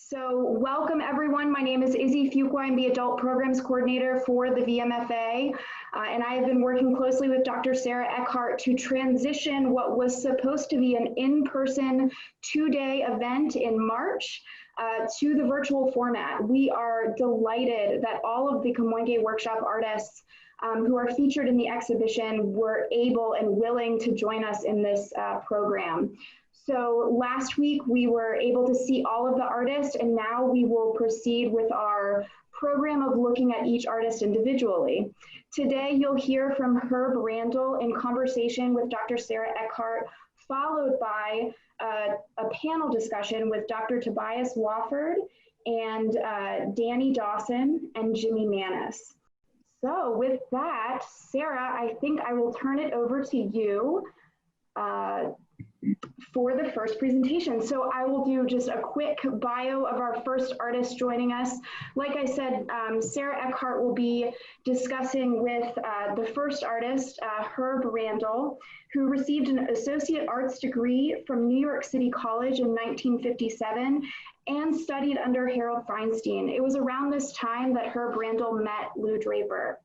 So welcome everyone. My name is Izzy Fuqua. I'm the Adult Programs Coordinator for the VMFA, and I have been working closely with Dr. Sarah Eckhart to transition what was supposed to be an in-person two-day event in March to the virtual format. We are delighted that all of the Kamoinge workshop artists who are featured in the exhibition were able and willing to join us in this program. So last week we were able to see all of the artists, and now we will proceed with our program of looking at each artist individually. Today you'll hear from Herb Randall in conversation with Dr. Sarah Eckhart, followed by a panel discussion with Dr. Tobias Wofford and Danny Dawson and Jimmy Manis. So with that, Sarah, I think I will turn it over to you for the first presentation. So I will do just a quick bio of our first artist joining us. Like I said, Sarah Eckhart will be discussing with the first artist, Herb Randall, who received an Associate Arts degree from New York City College in 1957 and studied under Harold Feinstein. It was around this time that Herb Randall met Lou Draper.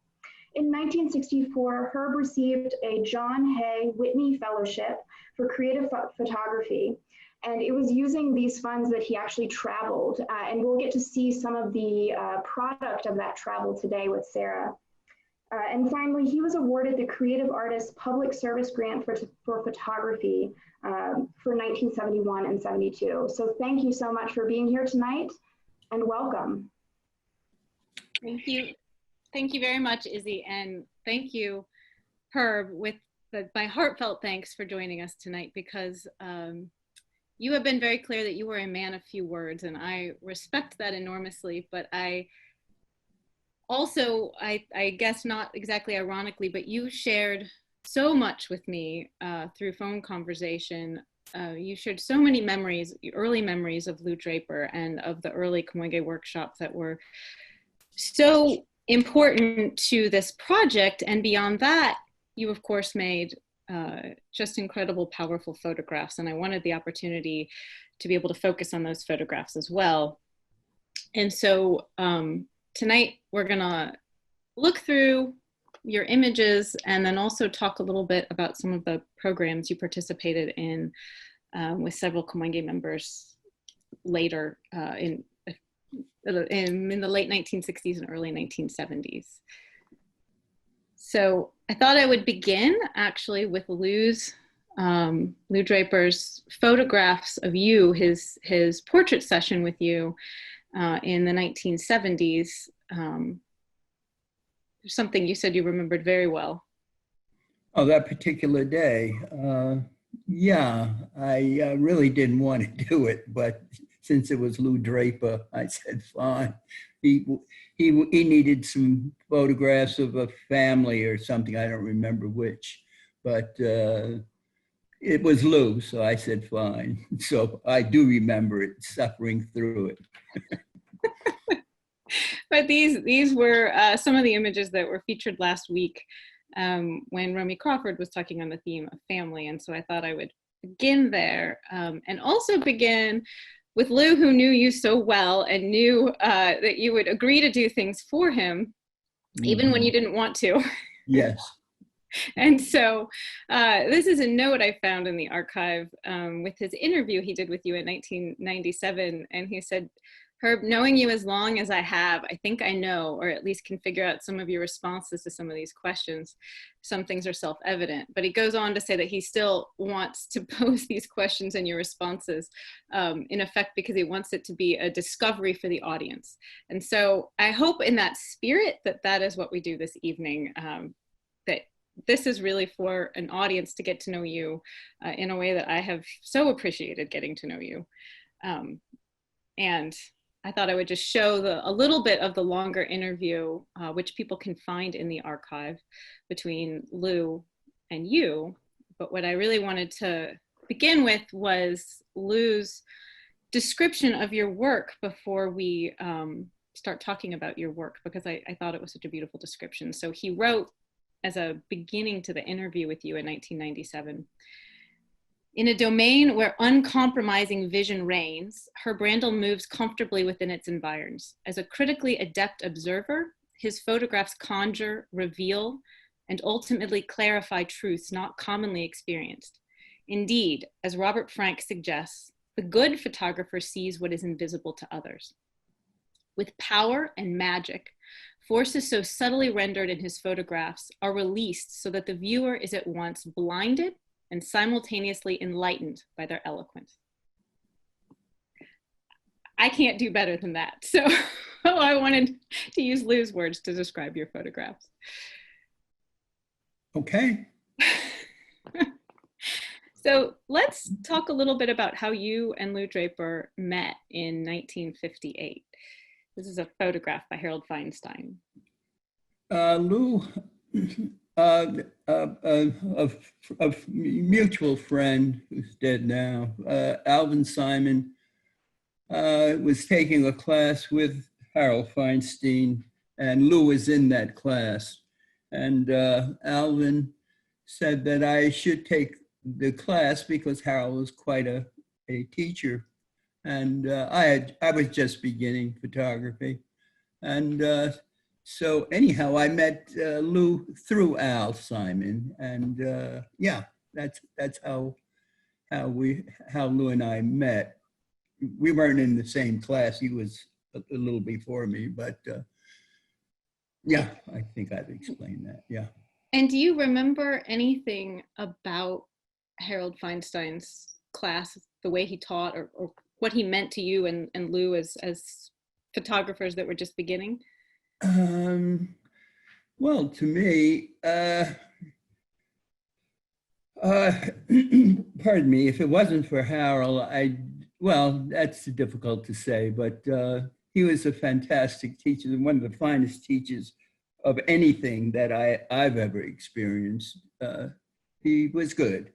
In 1964, Herb received a John Hay Whitney Fellowship for Creative Photography, and it was using these funds that he actually traveled, and we'll get to see some of the product of that travel today with Sarah. And finally, he was awarded the Creative Artist Public Service Grant for Photography for 1971 and 72. So thank you so much for being here tonight, and welcome. Thank you. Thank you very much, Izzy, and thank you, Herb, with my heartfelt thanks for joining us tonight, because you have been very clear that you were a man of few words, and I respect that enormously. But I also, I guess not exactly ironically, but you shared so much with me through phone conversation. You shared so many memories, early memories of Lou Draper and of the early Kamoinge workshops that were so important to this project. And beyond that, you of course made just incredible, powerful photographs. And I wanted the opportunity to be able to focus on those photographs as well. And so tonight we're gonna look through your images and then also talk a little bit about some of the programs you participated in with several Kamoinge members later in the late 1960s and early 1970s. So I thought I would begin actually with Lou Draper's photographs of you, his portrait session with you in the 1970s. Something you said you remembered very well. Oh, that particular day. Yeah, I really didn't want to do it, but since it was Lou Draper, I said, fine. He needed some photographs of a family or something. I don't remember which, but it was Lou, so I said, fine. So I do remember it, suffering through it. But these were some of the images that were featured last week when Romy Crawford was talking on the theme of family. And so I thought I would begin there and also begin with Lou, who knew you so well and knew that you would agree to do things for him, even when you didn't want to. Yes. And so this is a note I found in the archive with his interview he did with you in 1997. And he said, Herb, knowing you as long as I have, I think I know, or at least can figure out some of your responses to some of these questions. Some things are self-evident, but he goes on to say that he still wants to pose these questions and your responses in effect because he wants it to be a discovery for the audience. And so I hope in that spirit that is what we do this evening, that this is really for an audience to get to know you in a way that I have so appreciated getting to know you. And I thought I would just show a little bit of the longer interview, which people can find in the archive between Lou and you. But what I really wanted to begin with was Lou's description of your work before we start talking about your work, because I thought it was such a beautiful description. So he wrote as a beginning to the interview with you in 1997, In a domain where uncompromising vision reigns, her Brandel moves comfortably within its environs. As a critically adept observer, his photographs conjure, reveal, and ultimately clarify truths not commonly experienced. Indeed, as Robert Frank suggests, the good photographer sees what is invisible to others. With power and magic, forces so subtly rendered in his photographs are released so that the viewer is at once blinded and simultaneously enlightened by their eloquence. I can't do better than that. So I wanted to use Lou's words to describe your photographs. Okay. So let's talk a little bit about how you and Lou Draper met in 1958. This is a photograph by Harold Feinstein. Lou, a mutual friend who's dead now, Alvin Simon, was taking a class with Harold Feinstein, and Lou was in that class. And Alvin said that I should take the class because Harold was quite a teacher. And I was just beginning photography. And so anyhow, I met Lou through Al Simon. And yeah, that's how Lou and I met. We weren't in the same class. He was a little before me, but yeah, I think I've explained that, yeah. And do you remember anything about Harold Feinstein's class, the way he taught, or what he meant to you and Lou as photographers that were just beginning? Well, to me, pardon me, if it wasn't for Harold, well, that's difficult to say, but he was a fantastic teacher, and one of the finest teachers of anything that I've ever experienced. He was good.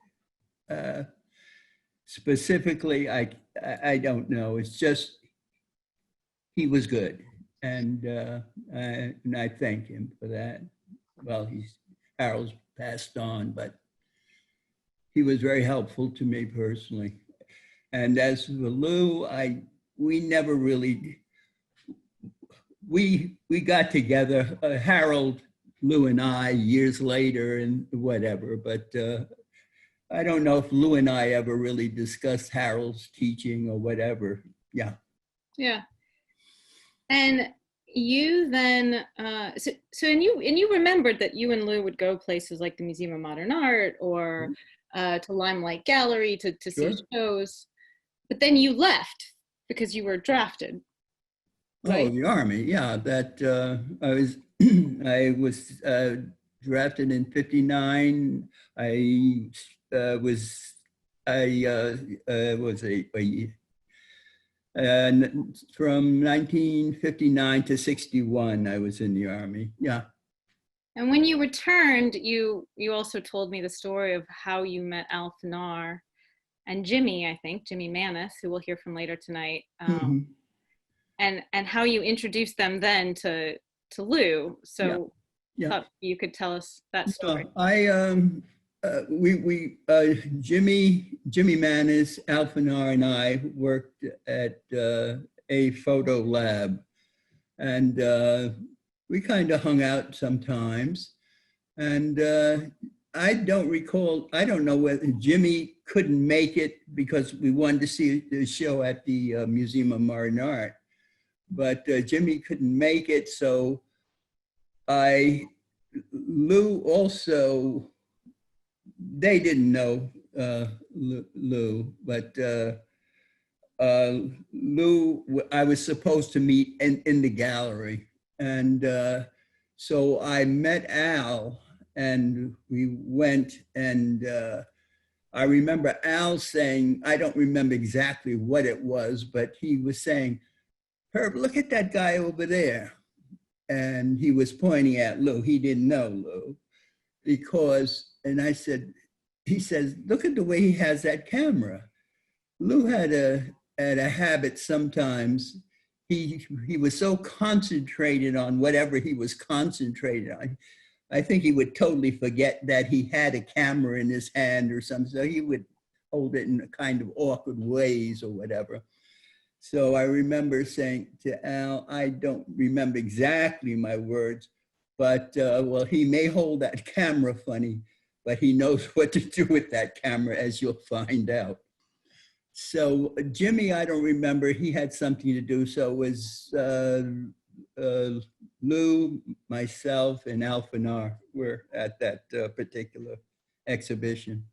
Specifically, I don't know. It's just he was good, and I thank him for that. Well, Harold's passed on, but he was very helpful to me personally. And as for Lou, we never really. We got together, Harold, Lou, and I, years later, and whatever. But I don't know if Lou and I ever really discussed Harold's teaching or whatever. Yeah. Yeah. And you then, and you remembered that you and Lou would go places like the Museum of Modern Art or to Limelight Gallery to Sure. see shows, but then you left because you were drafted. Right? Oh, the Army, yeah. That I was drafted in '59. I was from 1959 to '61. I was in the Army. Yeah. And when you returned, you also told me the story of how you met Al Fanar and Jimmy, I think, Jimmy Manis, who we'll hear from later tonight. And how you introduced them then to Lou. So yeah. thought you could tell us that story. Jimmy Manis, Al Fanar, and I worked at a photo lab, and we kind of hung out sometimes. And I don't know whether Jimmy couldn't make it because we wanted to see the show at the Museum of Modern Art. But Jimmy couldn't make it, so Lou also, they didn't know Lou, but Lou, I was supposed to meet in the gallery. And so I met Al, and we went, and I remember Al saying, I don't remember exactly what it was, but he was saying, Herb, look at that guy over there. And he was pointing at Lou. He didn't know Lou and I said, he says, look at the way he has that camera. Lou had a habit sometimes. He was so concentrated on whatever he was concentrated on. I think he would totally forget that he had a camera in his hand or something. So he would hold it in kind of awkward ways or whatever. So I remember saying to Al, I don't remember exactly my words, but well, he may hold that camera funny, but he knows what to do with that camera, as you'll find out. So Jimmy, I don't remember. He had something to do. So it was Lou, myself, and Alphanar were at that particular exhibition.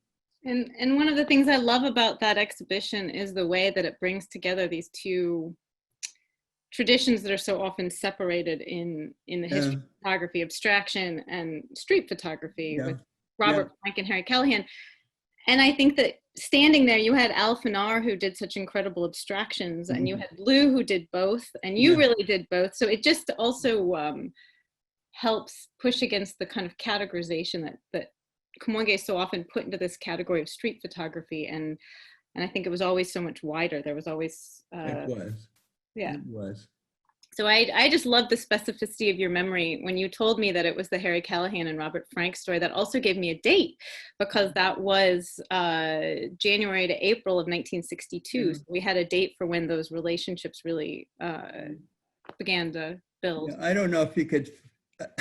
And one of the things I love about that exhibition is the way that it brings together these two traditions that are so often separated in the history of photography, abstraction and street photography, with Robert Frank and Harry Callahan. And I think that standing there, you had Al Fanar, who did such incredible abstractions, and you had Lou, who did both, and you really did both. So it just also helps push against the kind of categorization that Kamoinge so often put into this category of street photography, and I think it was always so much wider. There was always it was. Yeah, it was. So I just love the specificity of your memory. When you told me that it was the Harry Callahan and Robert Frank story, that also gave me a date, because that was January to April of 1962. So we had a date for when those relationships really began to build. Yeah, I don't know if you could.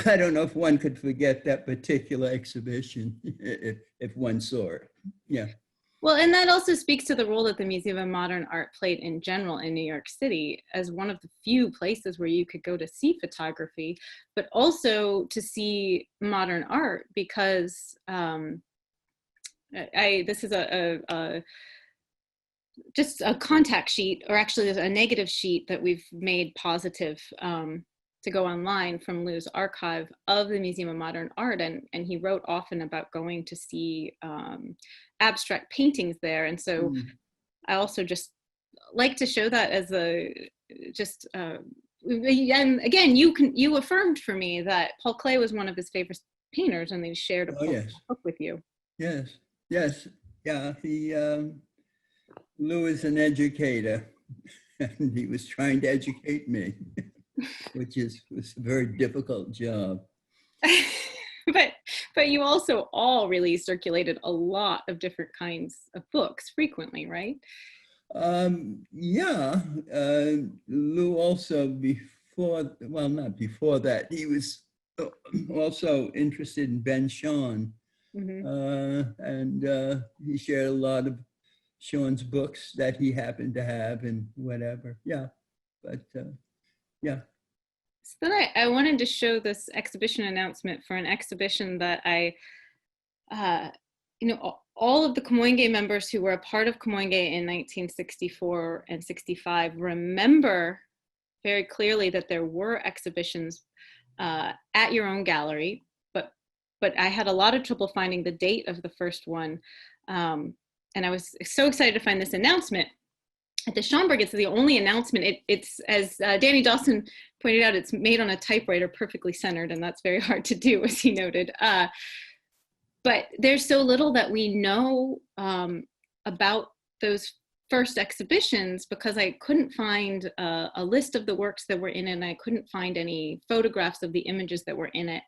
I don't know if one could forget that particular exhibition if one saw it. Yeah. Well, and that also speaks to the role that the Museum of Modern Art played in general in New York City as one of the few places where you could go to see photography, but also to see modern art, because this is just a contact sheet, or actually a negative sheet that we've made positive to go online from Lou's archive of the Museum of Modern Art. And he wrote often about going to see abstract paintings there. And so I also just like to show that as and again, you affirmed for me that Paul Klee was one of his favorite painters, and they shared a book with you. Yes, yes, yeah. Lou is an educator, and he was trying to educate me, which was a very difficult job. But you also all really circulated a lot of different kinds of books frequently, right? Yeah, Lou also not before that, he was also interested in Ben Shahn, and he shared a lot of Shahn's books that he happened to have and whatever. Yeah, but yeah. So then I wanted to show this exhibition announcement for an exhibition that all of the Kamoinge members who were a part of Kamoinge in 1964 and 65 remember very clearly that there were exhibitions at your own gallery, but I had a lot of trouble finding the date of the first one. And I was so excited to find this announcement. At the Schomburg, it's the only announcement. It's as Danny Dawson pointed out, it's made on a typewriter, perfectly centered, and that's very hard to do, as he noted. But there's so little that we know about those first exhibitions, because I couldn't find a list of the works that were in it, and I couldn't find any photographs of the images that were in it.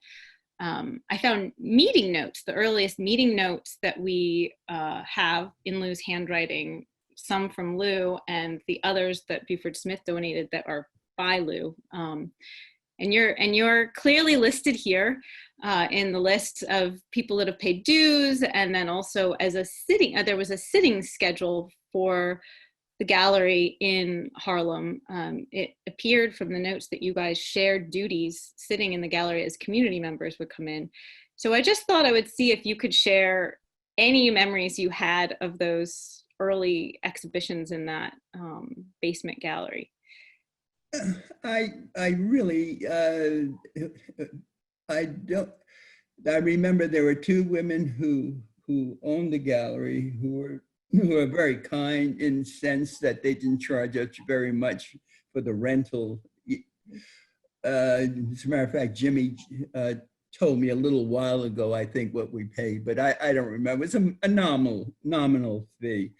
I found meeting notes, the earliest meeting notes that we have in Lou's handwriting, some from Lou and the others that Buford Smith donated that are by Lou. And you're clearly listed here in the list of people that have paid dues, and then also as a sitting, there was a sitting schedule for the gallery in Harlem. It appeared from the notes that you guys shared duties sitting in the gallery as community members would come in. So I just thought I would see if you could share any memories you had of those early exhibitions in that basement gallery. I really, I remember there were two women who owned the gallery who were very kind, in the sense that they didn't charge us very much for the rental. As a matter of fact, Jimmy told me a little while ago, I think, what we paid, but I don't remember. It was a nominal fee.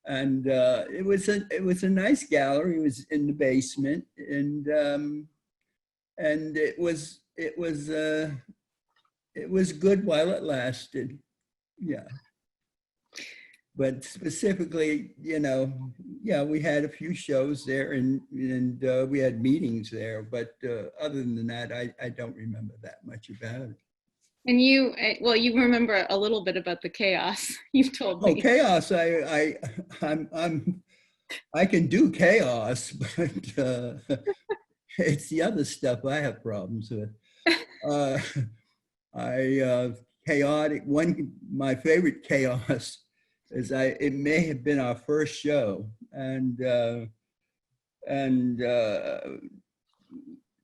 And it was a nice gallery. It was in the basement, and it was good while it lasted. Yeah. but specifically, yeah, we had a few shows there and we had meetings there, but other than that, I don't remember that much about it. And well, you remember a little bit about the chaos. You've told me. Oh, chaos! I can do chaos, but it's the other stuff I have problems with. Chaotic. My favorite chaos is it may have been our first show, and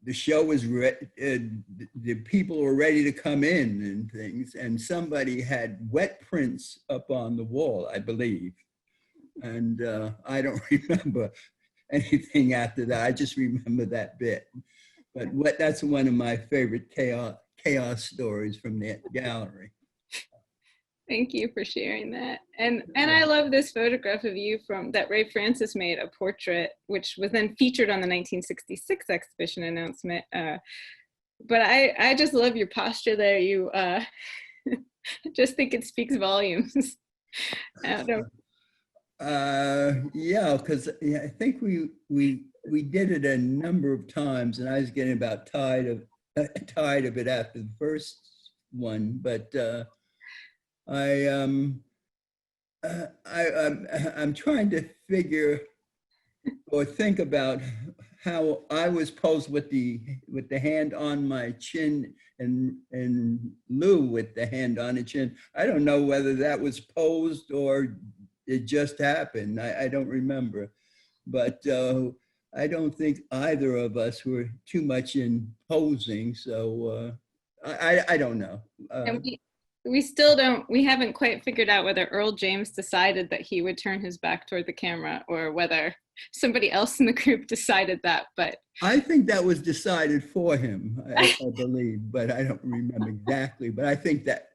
the show was the people were ready to come in and things, and somebody had wet prints up on the wall, I believe, and I don't remember anything after that. I just remember that bit. But that's one of my favorite chaos stories from the gallery. Thank you for sharing that. And I love this photograph of you that Ray Francis made, a portrait, which was then featured on the 1966 exhibition announcement. But I just love your posture there. You just think it speaks volumes. I don't know. Yeah, because I think we did it a number of times, and I was getting about tired of it after the first one. But I'm trying to figure or think about how I was posed with the hand on my chin and Lou with the hand on the chin. I don't know whether that was posed or it just happened. I don't remember, but I don't think either of us were too much in posing. So I don't know. And we haven't quite figured out whether Earl James decided that he would turn his back toward the camera or whether somebody else in the group decided that. But I think that was decided for him, I believe, but I don't remember exactly. But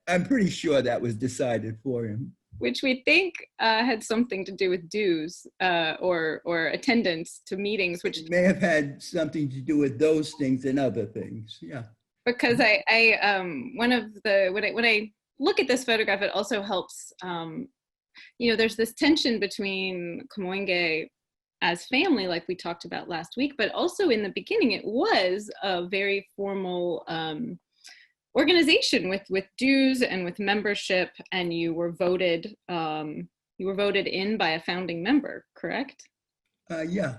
I'm pretty sure that was decided for him. Which we think had something to do with dues or attendance to meetings, which it may have had something to do with those things and other things. Yeah. Because when I look at this photograph, it also helps. There's this tension between Kamoinge as family, like we talked about last week, but also in the beginning, it was a very formal organization with dues and with membership, and you were voted in by a founding member, correct? Yeah.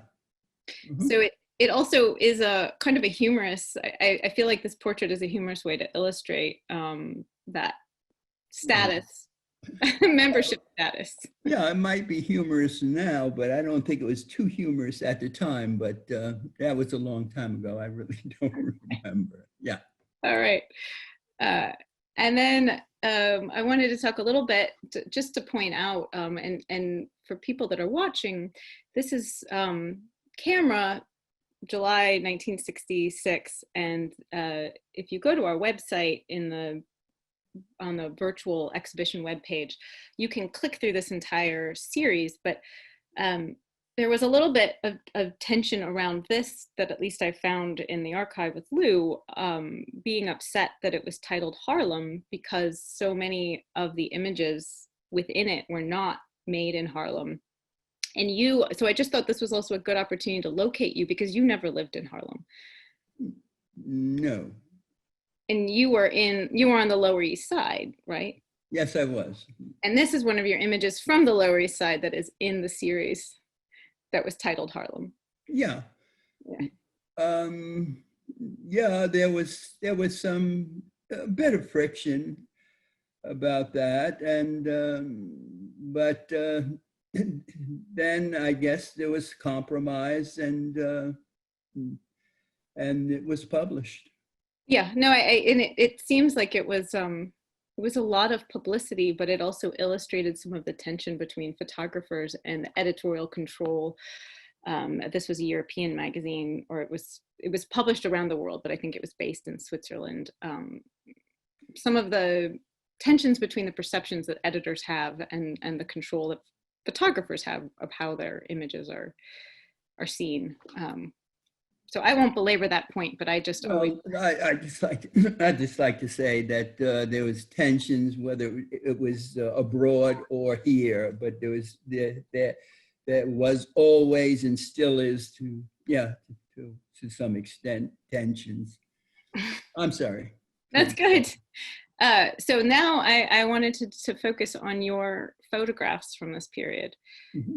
Mm-hmm. So it also is a kind of a humorous, I feel like this portrait is a humorous way to illustrate that status, membership status. Yeah, it might be humorous now, but I don't think it was too humorous at the time, but that was a long time ago. I really don't remember. Yeah. All right. And then I wanted to talk a little bit, just to point out, and for people that are watching, this is camera, July 1966. And if you go to our website on the virtual exhibition webpage, you can click through this entire series, but there was a little bit of tension around this that at least I found in the archive with Lou, being upset that it was titled Harlem because so many of the images within it were not made in Harlem. And so I just thought this was also a good opportunity to locate you because you never lived in Harlem. No. And you were on the Lower East Side, right? Yes, I was. And this is one of your images from the Lower East Side that is in the series that was titled Harlem. Yeah. Yeah, there was some a bit of friction about that, and but then I guess there was compromise, and it was published. Yeah, no, and it seems like it was a lot of publicity, but it also illustrated some of the tension between photographers and editorial control. This was a European magazine, or it was published around the world, but I think it was based in Switzerland. Some of the tensions between the perceptions that editors have and the control that photographers have of how their images are seen. So I won't belabor that point, but I just always. I just like to say that there was tensions, whether it was abroad or here, but there was always and still is to some extent tensions. I'm sorry. That's good. So now I wanted to focus on your photographs from this period. Mm-hmm.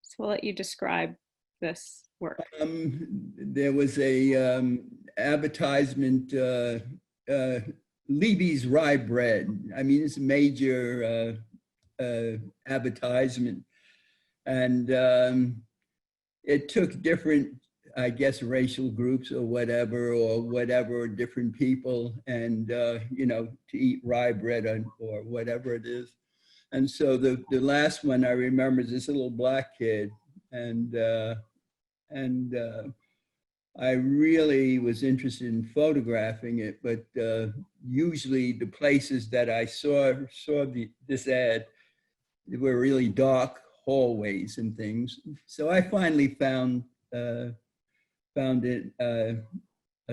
So I'll let you describe this work. There was a advertisement, Levy's rye bread. I mean, it's a major advertisement, and it took different, I guess, racial groups or whatever, different people, and you know, to eat rye bread or whatever it is. And so the last one I remember is this little black kid, and I really was interested in photographing it, but usually the places that I saw this ad were really dark hallways and things. So I finally found it a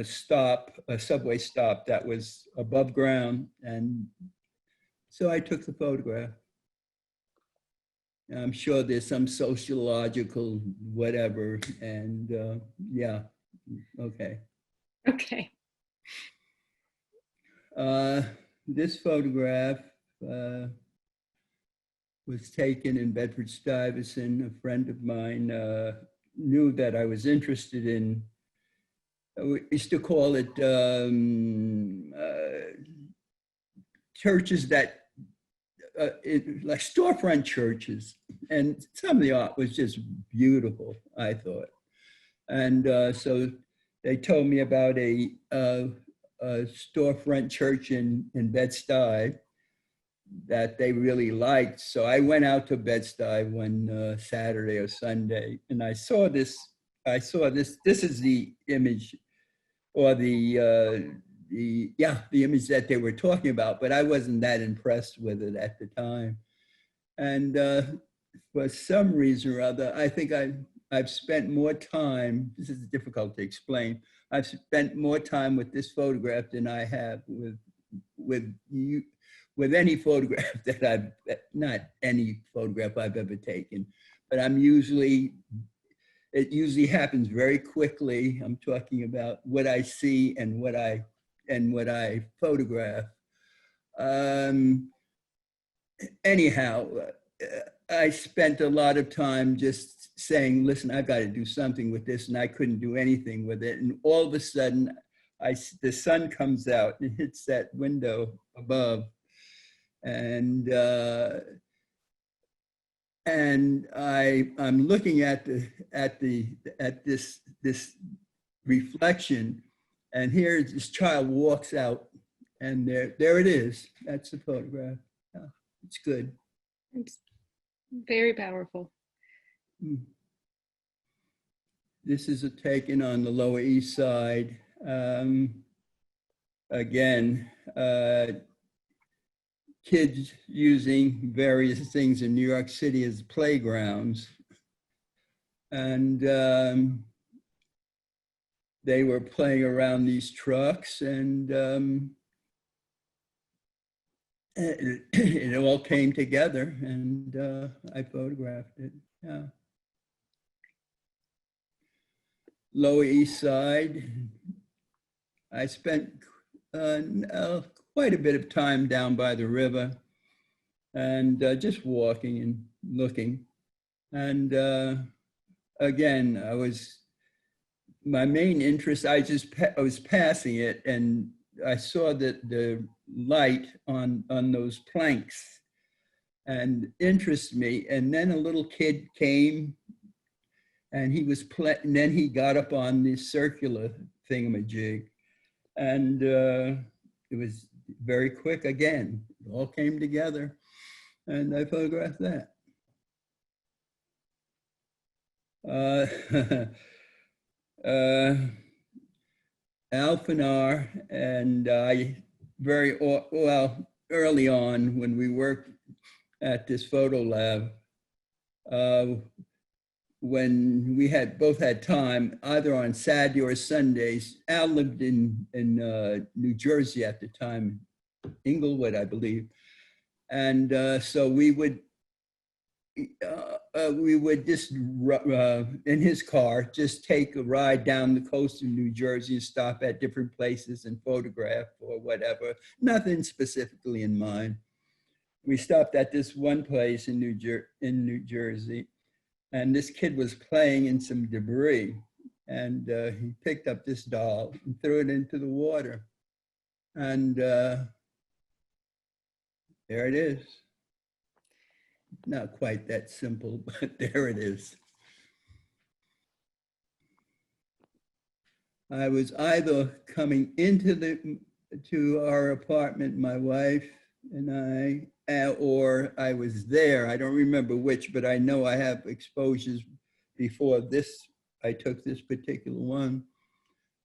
subway stop that was above ground, and so I took the photograph. I'm sure there's some sociological whatever, and yeah, okay. Okay. This photograph was taken in Bedford-Stuyvesant. A friend of mine knew that I was interested in, we used to call it churches that, like storefront churches, and some of the art was just beautiful, I thought. And so they told me about a storefront church in Bed-Stuy that they really liked. So I went out to Bed-Stuy one Saturday or Sunday, and I saw this. This is the image, or the image that they were talking about, but I wasn't that impressed with it at the time. And for some reason or other, I think I've spent more time, this is difficult to explain, I've spent more time with this photograph than I have with any photograph that not any photograph I've ever taken, but it usually happens very quickly. I'm talking about what I see and what I photograph. Anyhow, I spent a lot of time just saying, listen, I've got to do something with this, and I couldn't do anything with it. And all of a sudden, the sun comes out and hits that window above, and I'm looking at this reflection, and here this child walks out, and there it is. That's the photograph. Yeah, it's good. It's very powerful. This is taken on the Lower East Side. Again, kids using various things in New York City as playgrounds. And they were playing around these trucks, and it all came together, and I photographed it. Yeah. Lower East Side. I spent quite a bit of time down by the river, and just walking and looking. And again, my main interest, I was passing it, and I saw that the light on those planks and interested me. And then a little kid came, and and then he got up on this circular thingamajig, and it was very quick again. It all came together, and I photographed that. Alphanar and I early on when we worked at this photo lab, when we both had time, either on Saturday or Sundays. Al lived in New Jersey at the time, Inglewood, I believe. And so we would just, in his car, just take a ride down the coast of New Jersey and stop at different places and photograph or whatever. Nothing specifically in mind. We stopped at this one place in New Jersey, and this kid was playing in some debris. And he picked up this doll and threw it into the water. And there it is. Not quite that simple, but there it is. I was either coming to our apartment, my wife and I, or I was there. I don't remember which, but I know I have exposures before this. I took this particular one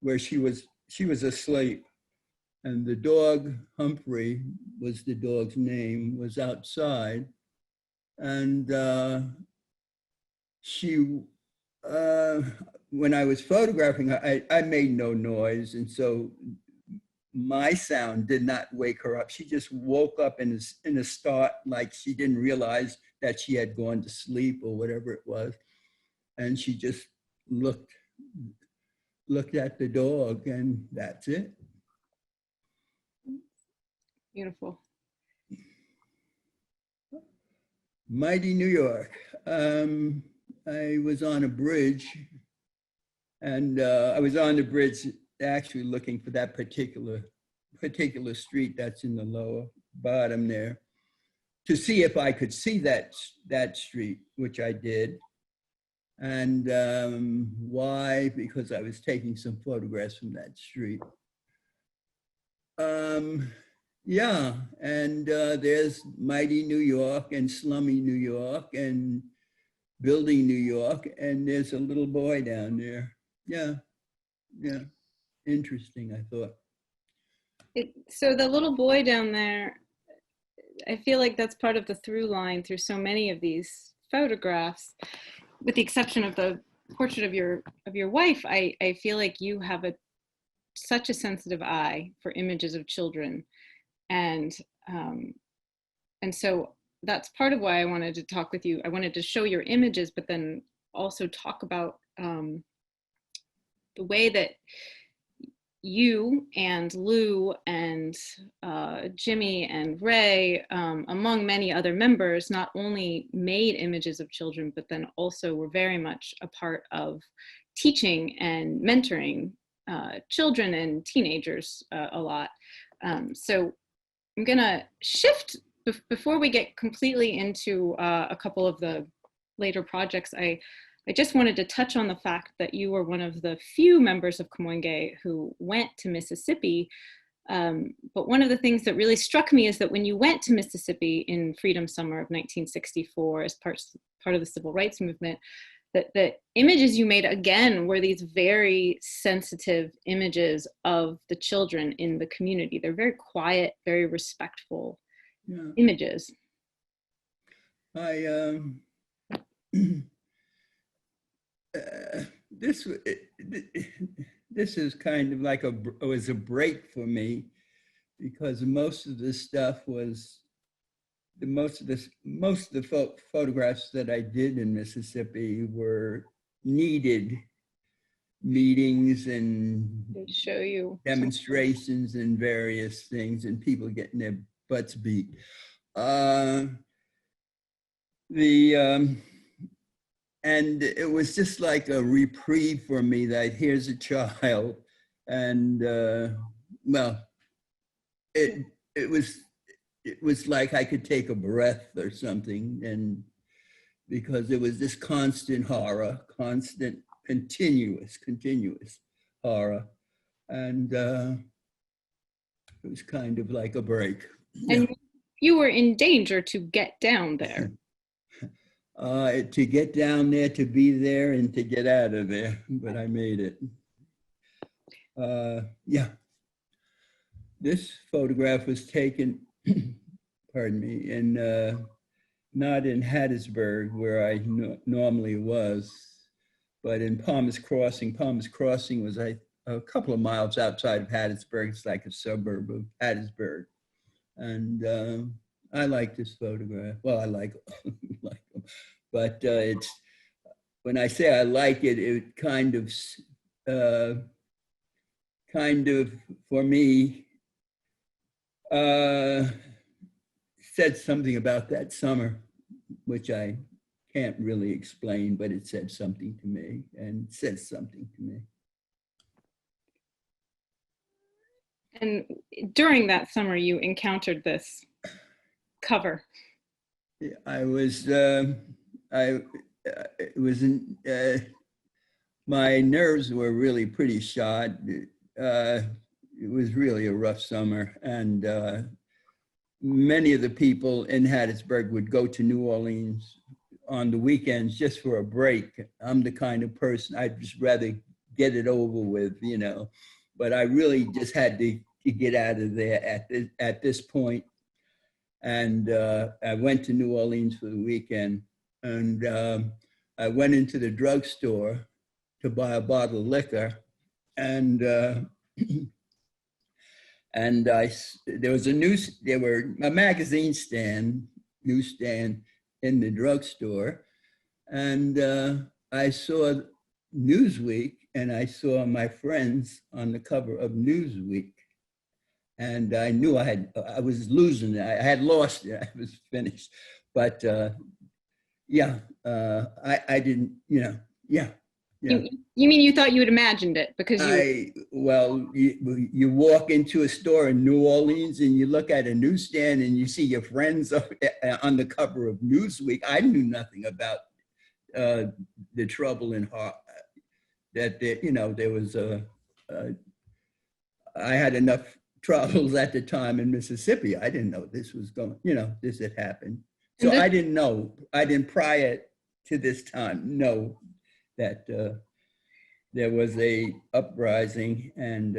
where she was asleep, and the dog, Humphrey was the dog's name, was outside. And when I was photographing her, I made no noise. And so my sound did not wake her up. She just woke up in a start, like she didn't realize that she had gone to sleep or whatever it was. And she just looked at the dog, and that's it. Beautiful. Mighty New York. I was on a bridge, and I was on the bridge actually looking for that particular street that's in the lower bottom there, to see if I could see that street, which I did. And why? Because I was taking some photographs from that street. Yeah, and there's mighty New York and slummy New York and building New York, and there's a little boy down there. Yeah, interesting, I thought. So the little boy down there, I feel like that's part of the through line through so many of these photographs, with the exception of the portrait of your wife. I feel like you have such a sensitive eye for images of children. And so that's part of why I wanted to talk with you. I wanted to show your images, but then also talk about the way that you and Lou and Jimmy and Ray, among many other members, not only made images of children, but then also were very much a part of teaching and mentoring children and teenagers a lot. So I'm gonna shift before we get completely into a couple of the later projects. I just wanted to touch on the fact that you were one of the few members of Kamoinge who went to Mississippi. But one of the things that really struck me is that when you went to Mississippi in Freedom Summer of 1964 as part of the Civil Rights Movement, that the images you made again were these very sensitive images of the children in the community. They're very quiet, very respectful images. This is kind of like was a break for me, because most of this stuff was most of the photographs that I did in Mississippi were needed meetings and They show you demonstrations and various things, and people getting their butts beat. And it was just like a reprieve for me that here's a child, and well, it was like I could take a breath or something, and because it was this constant horror, continuous horror, and it was kind of like a break. And you were in danger to get down there. To get down there, to be there, and to get out of there, but I made it. Yeah. This photograph was taken, pardon me, in not in Hattiesburg where I normally was, but in Palmer's Crossing. Palmer's Crossing was a couple of miles outside of Hattiesburg. It's like a suburb of Hattiesburg. And I like this photograph. Well, I like, like them. But it's, when I say I like it, it kind of for me, said something about that summer, which I can't really explain, but it said something to me and says something to me. And during that summer, you encountered this cover. I was, it was, my nerves were really pretty shot. It was really a rough summer, and many of the people in Hattiesburg would go to New Orleans on the weekends just for a break. I'm the kind of person, I'd just rather get it over with, you know, but I really just had to get out of there at this point. And I went to New Orleans for the weekend, and I went into the drugstore to buy a bottle of liquor, and there was a magazine stand, newsstand in the drugstore, and I saw Newsweek, and I saw my friends on the cover of Newsweek, and I knew I was losing it. I had lost it. I was finished, but yeah, I didn't, you know, yeah. Yeah. You mean you thought you had imagined it because you walk into a store in New Orleans and you look at a newsstand and you see your friends on the cover of Newsweek. I knew nothing about the trouble in that you know, there was I had enough troubles at the time in Mississippi. I didn't know this was going, you know, this had happened. So I didn't know. I didn't prior to this time know that there was a uprising, and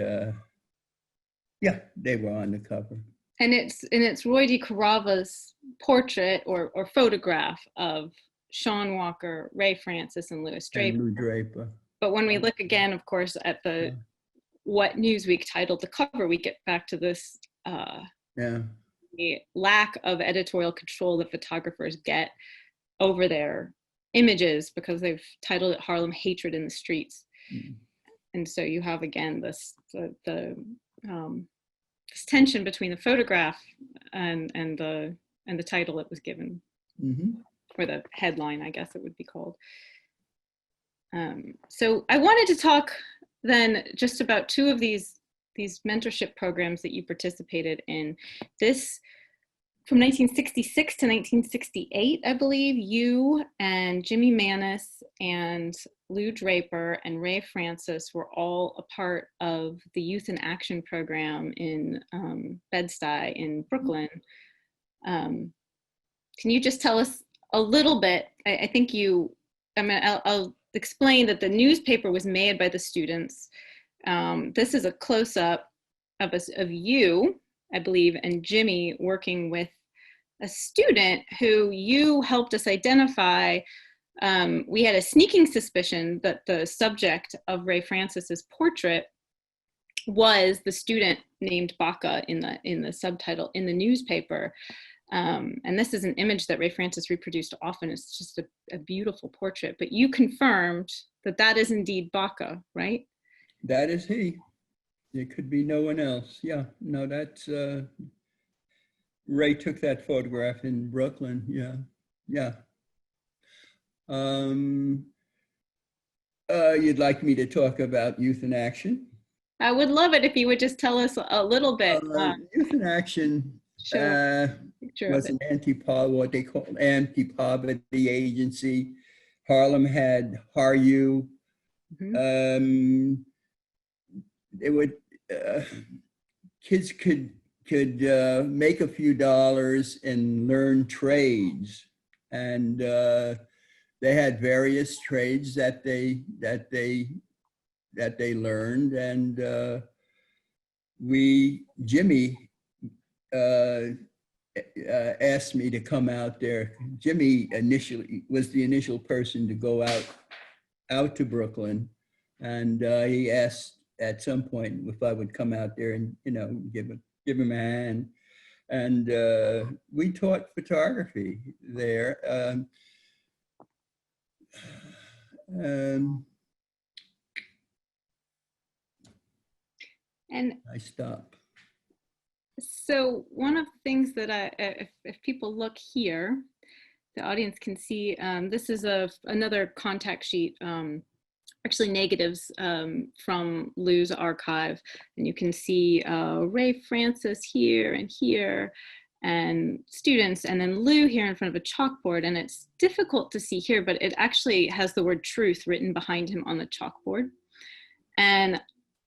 yeah, they were on the cover. And it's Roy D. Carava's portrait or photograph of Sean Walker, Ray Francis, and Louis Draper. And Lou Draper. But when we look again, of course, at the what Newsweek titled the cover, we get back to this the lack of editorial control that photographers get over their images because they've titled it Harlem Hatred in the Streets. And so you have again this this tension between the photograph and the title it was given, or the headline, I guess it would be called. So I wanted to talk then just about two of these mentorship programs that you participated in. This, from 1966 to 1968, I believe, you and Jimmy Manis and Lou Draper and Ray Francis were all a part of the Youth in Action program in Bed-Stuy in Brooklyn. Can you just tell us a little bit? I think I'll explain that the newspaper was made by the students. This is a close-up of you, I believe, and Jimmy working with a student who you helped us identify. We had a sneaking suspicion that the subject of Ray Francis's portrait was the student named Baca in the subtitle in the newspaper. And this is an image that Ray Francis reproduced often. It's just a beautiful portrait, but you confirmed that that is indeed Baca, right? That is he. There could be no one else. Yeah, no, that's, Ray took that photograph in Brooklyn. Yeah, yeah. You'd like me to talk about Youth in Action? I would love it if you would just tell us a little bit. Youth in Action was an what they call anti-poverty agency. Harlem had HARU. They would kids could make a few dollars and learn trades, and they had various trades that they learned, and Jimmy asked me to come out there. Jimmy initially was the initial person to go out to Brooklyn, and he asked at some point if I would come out there and give him a hand. And we taught photography there. And I stop. so one of the things that if people look here, the audience can see, this is another contact sheet, actually negatives from Lou's archive. And you can see Ray Francis here and students, and then Lou here in front of a chalkboard. And it's difficult to see here, but it actually has the word truth written behind him on the chalkboard. And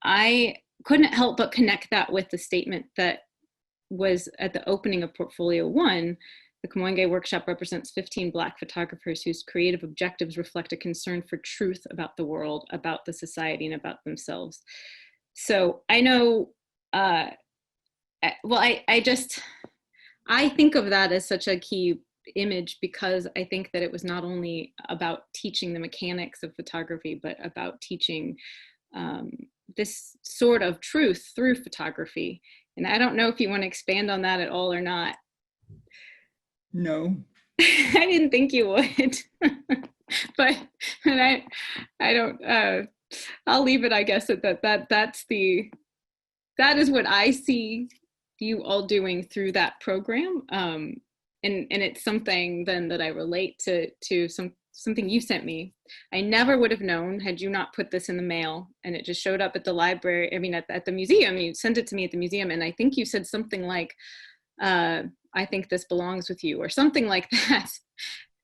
I couldn't help but connect that with the statement that was at the opening of Portfolio 1. The Kamoinge workshop represents 15 Black photographers whose creative objectives reflect a concern for truth about the world, about the society, and about themselves. So I know, well, I think of that as such a key image, because I think that it was not only about teaching the mechanics of photography, but about teaching this sort of truth through photography. And I don't know if you want to expand on that at all or not. No. I didn't think you would, but I don't, I'll leave it, I guess, at that is what I see you all doing through that program. And it's something then that I relate to something you sent me. I never would have known had you not put this in the mail, and it just showed up at the library. I mean, at the museum. You sent it to me at the museum, and I think you said something like, I think this belongs with you, or something like that.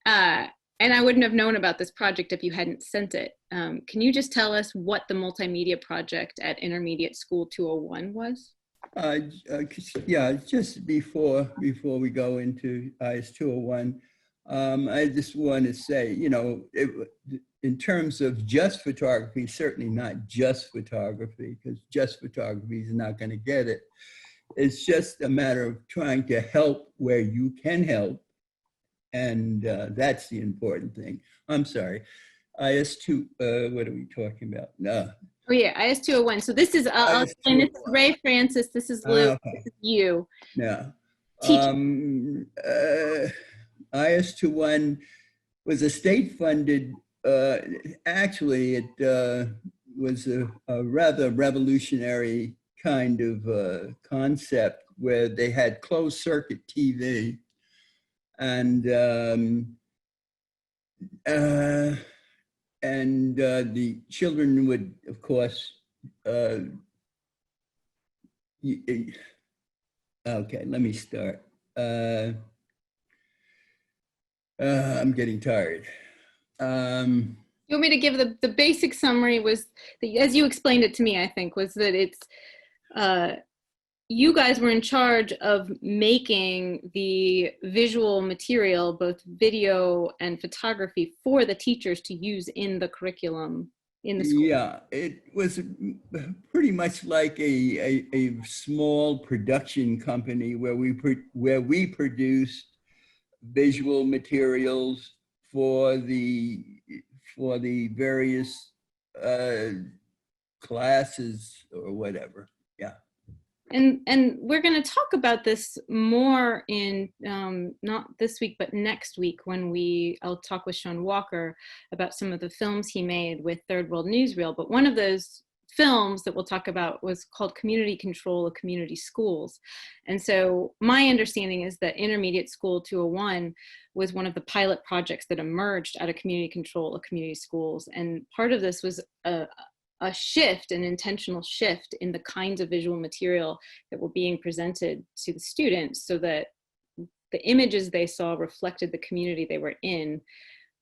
And I wouldn't have known about this project if you hadn't sent it. Can you just tell us what the multimedia project at Intermediate School 201 was? Yeah, just before we go into IS 201, I just want to say, in terms of just photography, certainly not just photography, because just photography is not going to get it. It's just a matter of trying to help where you can help. And that's the important thing. I'm sorry. IS2, what are we talking about? No. Oh yeah, IS 201. So this is, I'll explain, this is Ray Francis, this is Lou, Okay. this is you. Yeah. Teach. IS 21 was a state-funded, actually it was a rather revolutionary kind of concept where they had closed circuit TV, and the children would, of course, okay, let me start. I'm getting tired. You want me to give the basic summary? Was that, as you explained it to me, I think, was that it's, you guys were in charge of making the visual material, both video and photography, for the teachers to use in the curriculum in the school. Yeah, it was pretty much like a small production company where we produced visual materials for the various classes or whatever. Yeah. And we're going to talk about this more in not this week, but next week when I'll talk with Sean Walker about some of the films he made with Third World Newsreel. But one of those films that we'll talk about was called Community Control of Community Schools. And so my understanding is that Intermediate School 201 was one of the pilot projects that emerged out of Community Control of Community Schools. And part of this was a shift, an intentional shift in the kinds of visual material that were being presented to the students, so that the images they saw reflected the community they were in.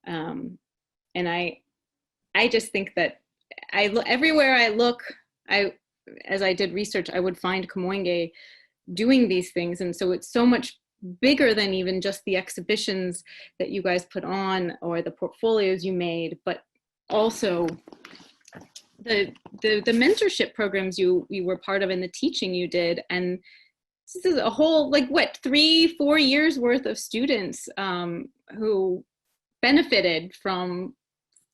And I just think that everywhere I look, as I did research, I would find Kamoinge doing these things. And so it's so much bigger than even just the exhibitions that you guys put on or the portfolios you made, but also the mentorship programs you were part of and the teaching you did. And this is a whole, like what, 3-4 years worth of students who benefited from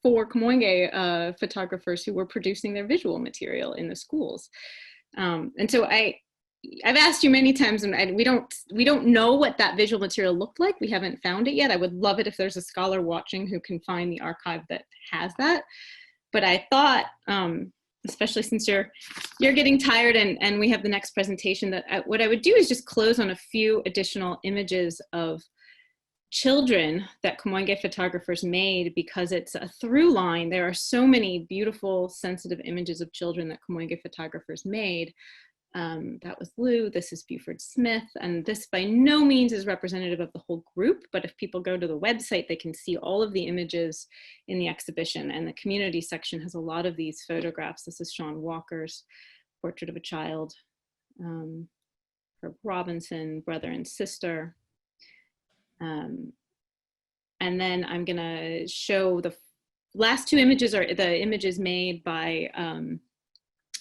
4 Kamoinge photographers who were producing their visual material in the schools. And so I've asked you many times, and we don't know what that visual material looked like. We haven't found it yet. I would love it if there's a scholar watching who can find the archive that has that. But I thought, especially since you're getting tired and we have the next presentation, that what I would do is just close on a few additional images of children that Kamoinge photographers made, because it's a through line. There are so many beautiful, sensitive images of children that Kamoinge photographers made. That was Lou, this is Buford Smith, and this by no means is representative of the whole group, but if people go to the website, they can see all of the images in the exhibition, and the community section has a lot of these photographs. This is Sean Walker's Portrait of a Child, Herb Robinson, brother and sister. And then I'm gonna show the last 2 images are the images made by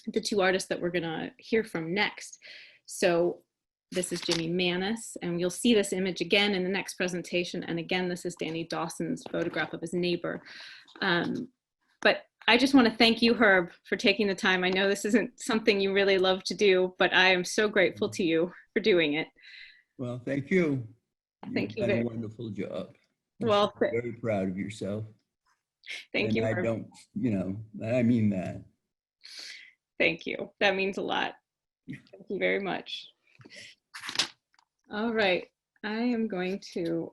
the 2 artists that we're gonna hear from next. So this is Jimmy Manis, and you'll see this image again in the next presentation. And again, this is Danny Dawson's photograph of his neighbor. But I just wanna thank you, Herb, for taking the time. I know this isn't something you really love to do, but I am so grateful to you for doing it. Well, thank you. Thank you. You've done a wonderful job. Well, I'm very proud of yourself. Thank you. I don't, I mean that. Thank you. That means a lot. Thank you very much. All right. I am going to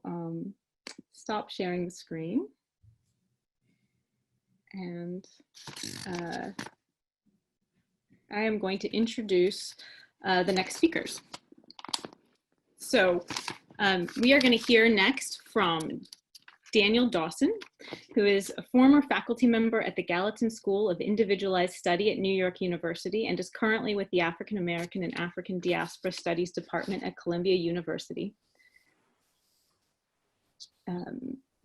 stop sharing the screen. And I am going to introduce the next speakers. So we are going to hear next from Daniel Dawson, who is a former faculty member at the Gallatin School of Individualized Study at New York University and is currently with the African American and African Diaspora Studies Department at Columbia University.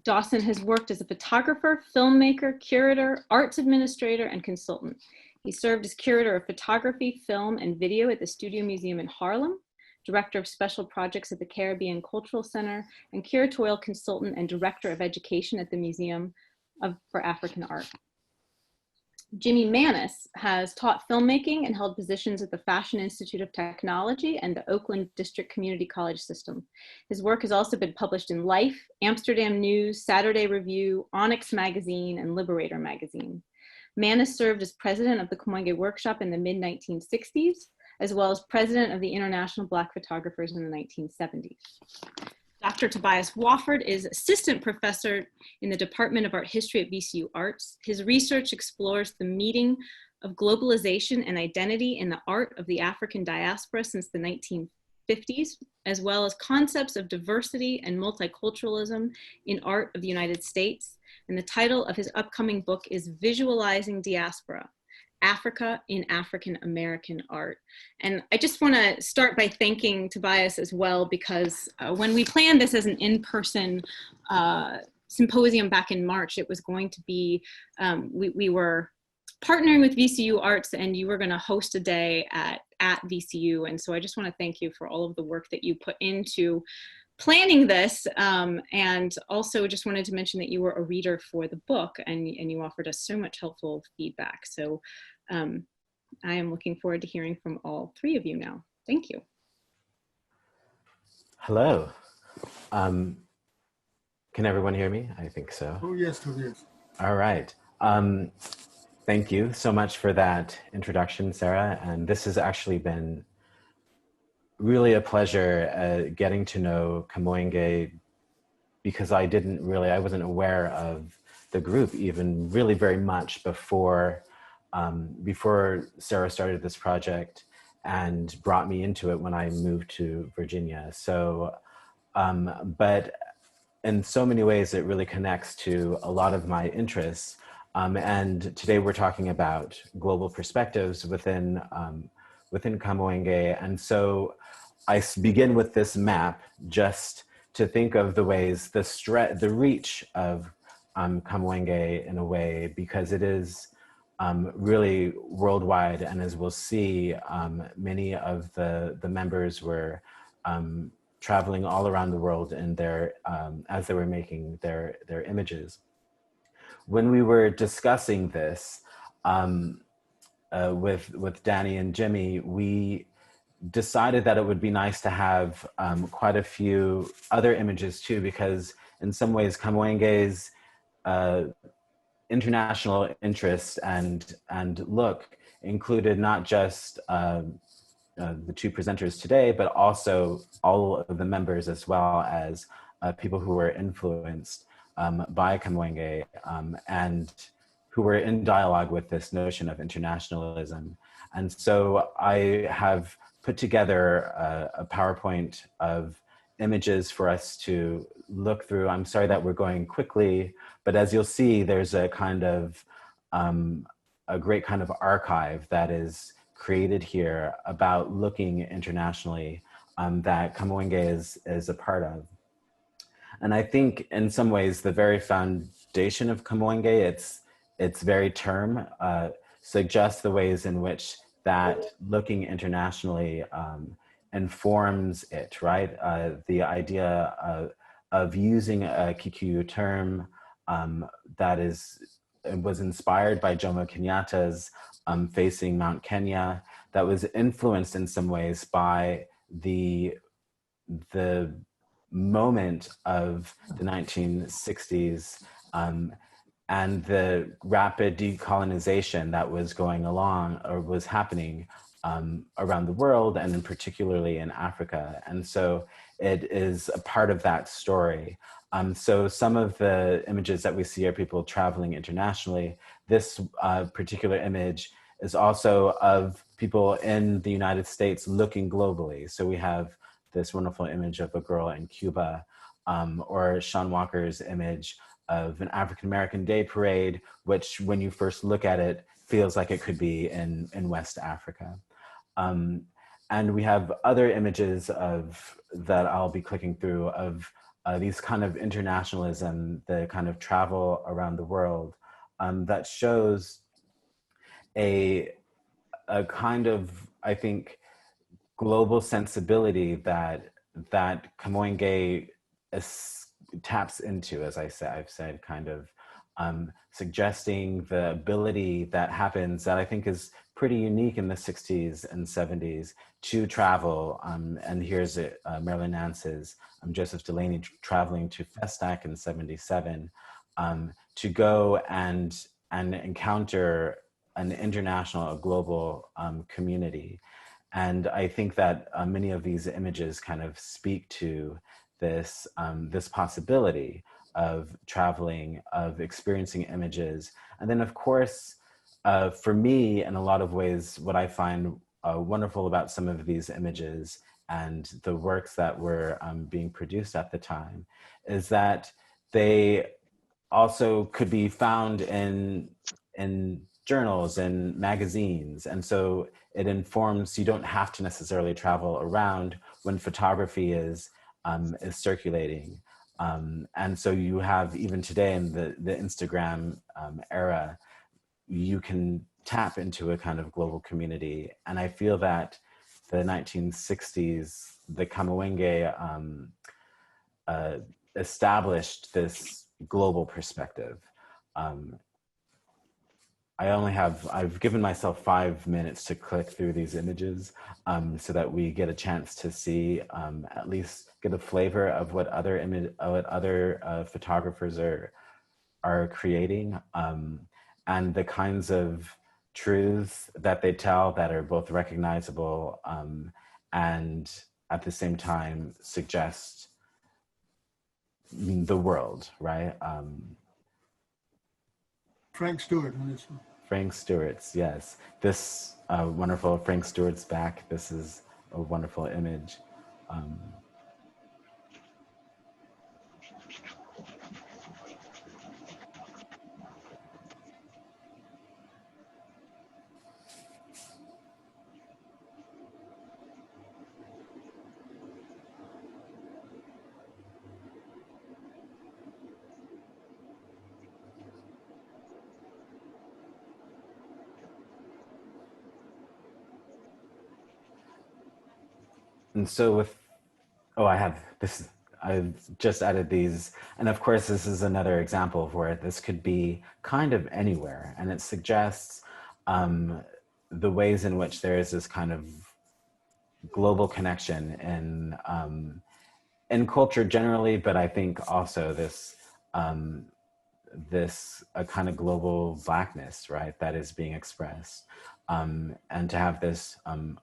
Dawson has worked as a photographer, filmmaker, curator, arts administrator, and consultant. He served as curator of photography, film, and video at the Studio Museum in Harlem, director of special projects at the Caribbean Cultural Center, and curatorial consultant and director of education at the Museum for African Art. Jimmy Manis has taught filmmaking and held positions at the Fashion Institute of Technology and the Oakland District Community College System. His work has also been published in Life, Amsterdam News, Saturday Review, Onyx Magazine, and Liberator Magazine. Manis served as president of the Kamoinge Workshop in the mid-1960s, as well as president of the International Black Photographers in the 1970s. Dr. Tobias Wofford is assistant professor in the Department of Art History at VCU Arts. His research explores the meeting of globalization and identity in the art of the African diaspora since the 1950s, as well as concepts of diversity and multiculturalism in art of the United States. And the title of his upcoming book is Visualizing Diaspora: Africa in African American Art. And I just want to start by thanking Tobias as well, because when we planned this as an in-person symposium back in March, it was going to be, we were partnering with VCU Arts, and you were going to host a day at VCU. And so I just want to thank you for all of the work that you put into planning this, and also just wanted to mention that you were a reader for the book, and you offered us so much helpful feedback. So I am looking forward to hearing from all 3 of you now. Thank you. Hello. Can everyone hear me? I think so. Oh, yes, oh, yes. All right. Thank you so much for that introduction, Sarah. And this has actually been really a pleasure getting to know Kamoinge, because I wasn't aware of the group even really very much before Sarah started this project and brought me into it when I moved to Virginia. So, but in so many ways, it really connects to a lot of my interests. And today we're talking about global perspectives within Kamoinge. And so I begin with this map just to think of the ways, the reach of Kamoinge in a way, because it is really worldwide. And as we'll see, many of the members were traveling all around the world in their, as they were making their images. When we were discussing this with Danny and Jimmy, we decided that it would be nice to have quite a few other images too, because in some ways Kamoinge's international interest and look included not just the two presenters today, but also all of the members, as well as people who were influenced by Kamoinge and who were in dialogue with this notion of internationalism. And so I have put together a PowerPoint of images for us to look through. I'm sorry that we're going quickly, but as you'll see, there's a kind of a great kind of archive that is created here about looking internationally that Kamoinge is a part of. And I think in some ways, the very foundation of Kamoinge, its very term, suggests the ways in which that looking internationally informs it, right? The idea of using a Kikuyu term that was inspired by Jomo Kenyatta's Facing Mount Kenya, that was influenced in some ways by the moment of the 1960s and the rapid decolonization that was going along or was happening around the world, and in particularly in Africa. And so it is a part of that story. So some of the images that we see are people traveling internationally. This particular image is also of people in the United States looking globally. So we have this wonderful image of a girl in Cuba, or Sean Walker's image of an African-American Day Parade, which when you first look at it, feels like it could be in West Africa. And we have other images that I'll be clicking through of these kind of internationalism, the kind of travel around the world that shows a kind of, I think, global sensibility that Kamoinge taps into, as I've said, kind of suggesting the ability that happens that I think is pretty unique in the 60s and 70s to travel. And here's Marilyn Nance's Joseph Delaney traveling to Festac in 77 to go and encounter an international, a global community. And I think that many of these images kind of speak to this, this possibility of traveling, of experiencing images. And then of course, for me, in a lot of ways, what I find wonderful about some of these images and the works that were being produced at the time is that they also could be found in journals and magazines. And so it informs, you don't have to necessarily travel around when photography is circulating. And so you have, even today in the Instagram era, you can tap into a kind of global community. And I feel that the 1960s, the Kamoinge established this global perspective. I've given myself 5 minutes to click through these images so that we get a chance to see, at least get a flavor of what other photographers are creating, and the kinds of truths that they tell that are both recognizable and at the same time suggest the world, right? Frank Stewart on this one. Frank Stewart's, yes. This wonderful Frank Stewart's back. This is a wonderful image. And so with, oh, I have this, I've just added these. And of course, this is another example of where this could be kind of anywhere. And it suggests the ways in which there is this kind of global connection in culture generally, but I think also this a kind of global Blackness, right, that is being expressed. And to have this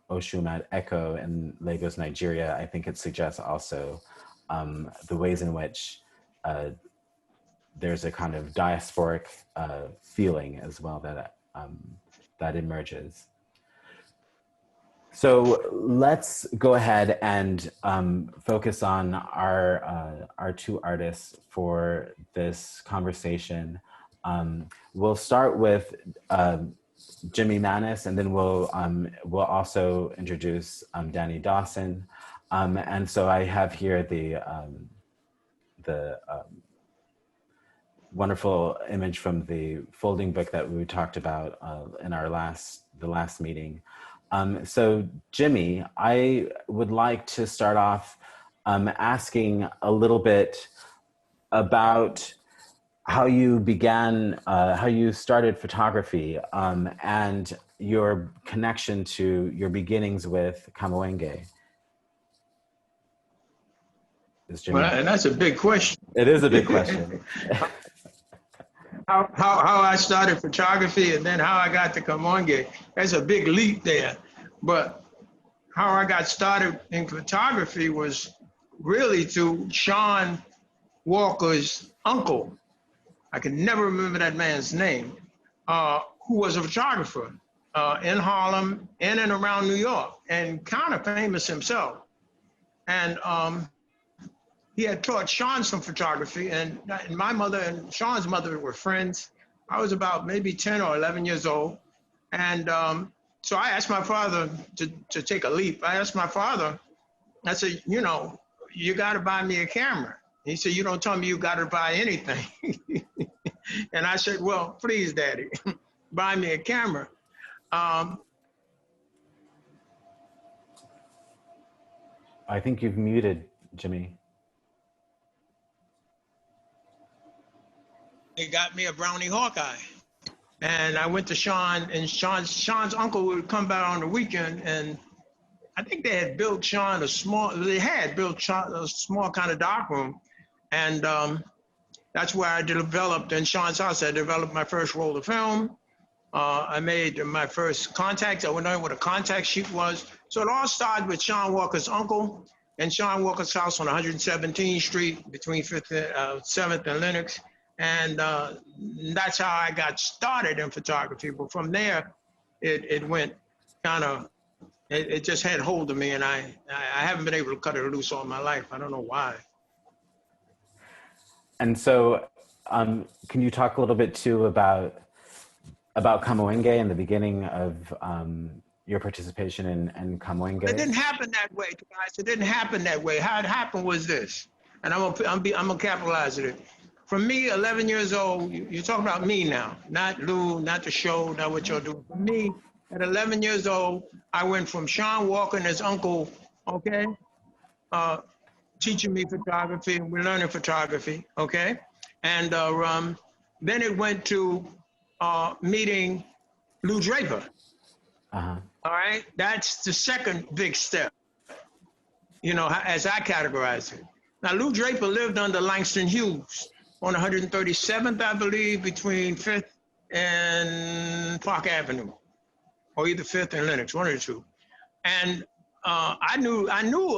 Oshun echo in Lagos, Nigeria, I think it suggests also the ways in which there's a kind of diasporic feeling as well that that emerges. So let's go ahead and focus on our two artists for this conversation. We'll start with Jimmy Manis, and then we'll also introduce Danny Dawson. And so I have here the wonderful image from the folding book that we talked about in the last meeting. So Jimmy, I would like to start off asking a little bit about how you began, how you started photography and your connection to your beginnings with Kamoinge. Well, and that's a big question. It is a big question. How I started photography and then how I got to Kamoinge, that's a big leap there. But how I got started in photography was really through Sean Walker's uncle. I can never remember that man's name, who was a photographer in Harlem, in and around New York, and kind of famous himself. And he had taught Sean some photography, and my mother and Sean's mother were friends. I was about maybe 10 or 11 years old. And so I asked my father to take a leap. I asked my father, I said, you know, you got to buy me a camera. He said, you don't tell me you got to buy anything. And I said, well, please, Daddy, buy me a camera. I think you've muted, Jimmy. He got me a Brownie Hawkeye. And I went to Sean, and Sean's uncle would come by on the weekend, and I think they had built Sean a small kind of dark room. And that's where I developed, in Sean's house, I developed my first roll of film. I made my first contacts. I went on what a contact sheet was. So it all started with Sean Walker's uncle and Sean Walker's house on 117th Street between 7th and Lenox. And that's how I got started in photography. But from there, it went kind of, it just had hold of me, and I haven't been able to cut it loose all my life. I don't know why. And so can you talk a little bit too about Kamoinge and the beginning of your participation in Kamoinge? It didn't happen that way, guys. It didn't happen that way. How it happened was this, and I'm gonna capitalize it. For me, 11 years old, you're talking about me now, not Lou, not the show, not what you're doing. For me, at 11 years old, I went from Sean Walker and his uncle, okay, teaching me photography, and we're learning photography, okay? And then it went to meeting Lou Draper. Uh-huh. All right, that's the second big step, you know, as I categorize it. Now, Lou Draper lived under Langston Hughes on 137th, I believe, between 5th and Park Avenue, or either 5th and Lenox, one of the two. And I knew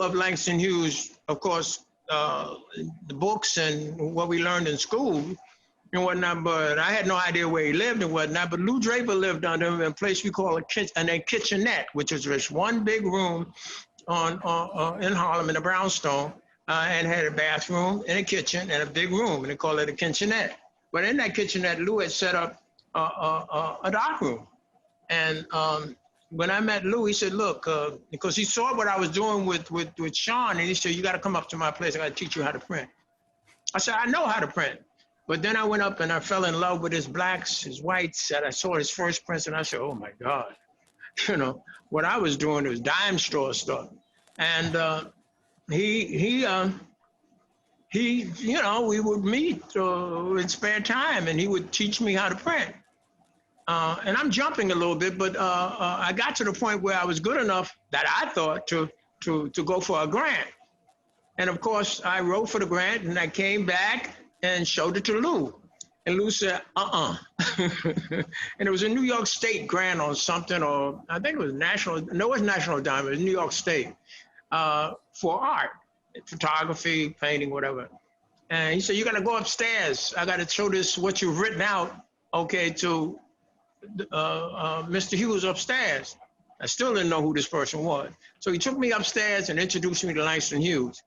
of Langston Hughes, of course, the books and what we learned in school and whatnot, but I had no idea where he lived and whatnot. But Lou Draper lived under him in a place we call a kitchenette, which is just one big room in Harlem in the brownstone, and had a bathroom and a kitchen and a big room, and they call it a kitchenette. But in that kitchenette, Lou had set up a dark room. And when I met Lou, he said, look, because he saw what I was doing with Sean, and he said, you got to come up to my place. I got to teach you how to print. I said, I know how to print. But then I went up and I fell in love with his blacks, his whites, and I saw his first prints, and I said, oh my God. You know, what I was doing was dime store stuff. And he, you know, we would meet in spare time, and he would teach me how to print. And I'm jumping a little bit, but I got to the point where I was good enough that I thought to go for a grant. And of course, I wrote for the grant, and I came back and showed it to Lou. And Lou said, and it was a New York State grant on something, or I think it was national, no, it was National Diamond, it was New York State, for art, photography, painting, whatever. And he said, you gotta go upstairs. I gotta show this, what you've written out, okay, to Mr. Hughes upstairs. I still didn't know who this person was. So he took me upstairs and introduced me to Langston Hughes.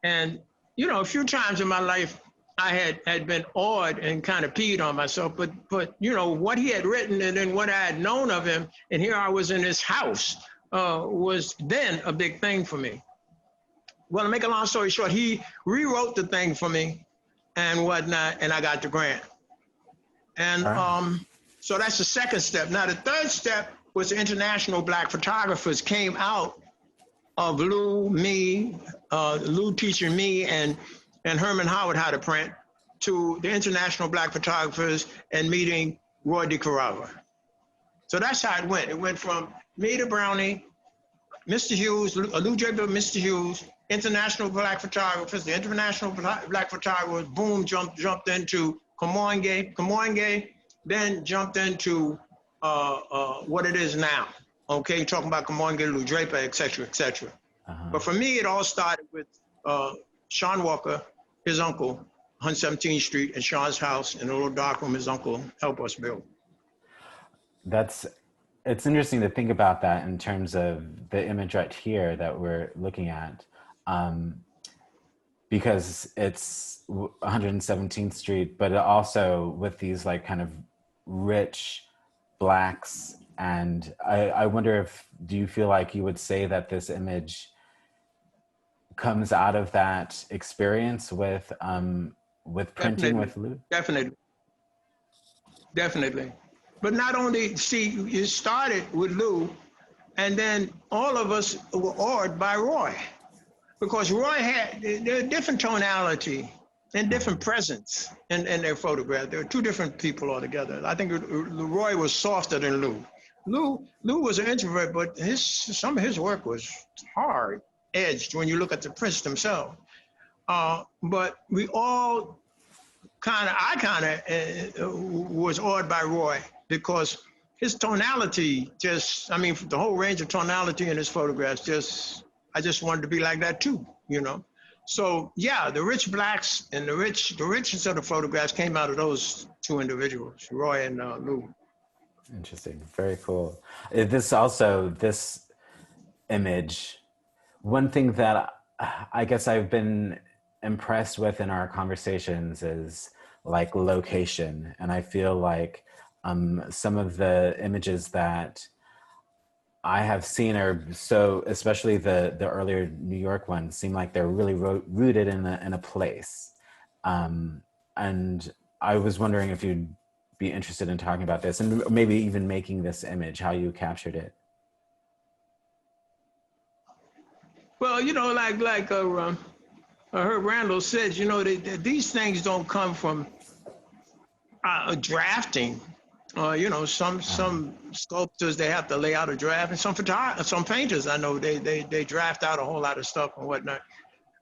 And, you know, a few times in my life, I had been awed and kind of peed on myself, but you know, what he had written and then what I had known of him, and here I was in his house, was then a big thing for me. Well, to make a long story short, he rewrote the thing for me and whatnot, and I got the grant. And so that's the second step. Now, the third step was the International Black Photographers came out of Lou, me, Lou teaching me and Herman Howard how to print, to the International Black Photographers and meeting Roy DeCarava. So that's how it went. It went from me to Brownie, Mr. Hughes, Lou Draper, Mr. Hughes, International Black Photographers, the International Black Photographers, boom, jumped into Kamoinge, then jumped into what it is now. Okay, talking about Kamoinge, Lou Draper, et cetera, et cetera. But for me, it all started with Sean Walker, his uncle, 117th Street, and Sean's house in a little dark room his uncle helped us build. It's interesting to think about that in terms of the image right here that we're looking at, because it's 117th Street, but also with these like kind of rich blacks. And I wonder do you feel like you would say that this image comes out of that experience with printing with Lou? Definitely. But not only, see, it started with Lou, and then all of us were awed by Roy, because Roy had a different tonality and different presence in their photograph. There were two different people altogether. I think Roy was softer than Lou. Lou was an introvert, but some of his work was hard-edged when you look at the prints themselves. But we all I was awed by Roy, because his tonality the whole range of tonality in his photographs, I just wanted to be like that too, you know? So yeah, the rich blacks and the richness of the photographs came out of those two individuals, Roy and Lou. Interesting, very cool. This image, one thing that I guess I've been impressed with in our conversations is like location. And I feel like some of the images that I have seen are especially the earlier New York ones, seem like they're really rooted in a place. And I was wondering if you'd be interested in talking about this and maybe even making this image, how you captured it. Well, you know, like Herb Randall says, you know, these things don't come from drafting. You know, some sculptors, they have to lay out a draft, and some painters, I know they draft out a whole lot of stuff and whatnot.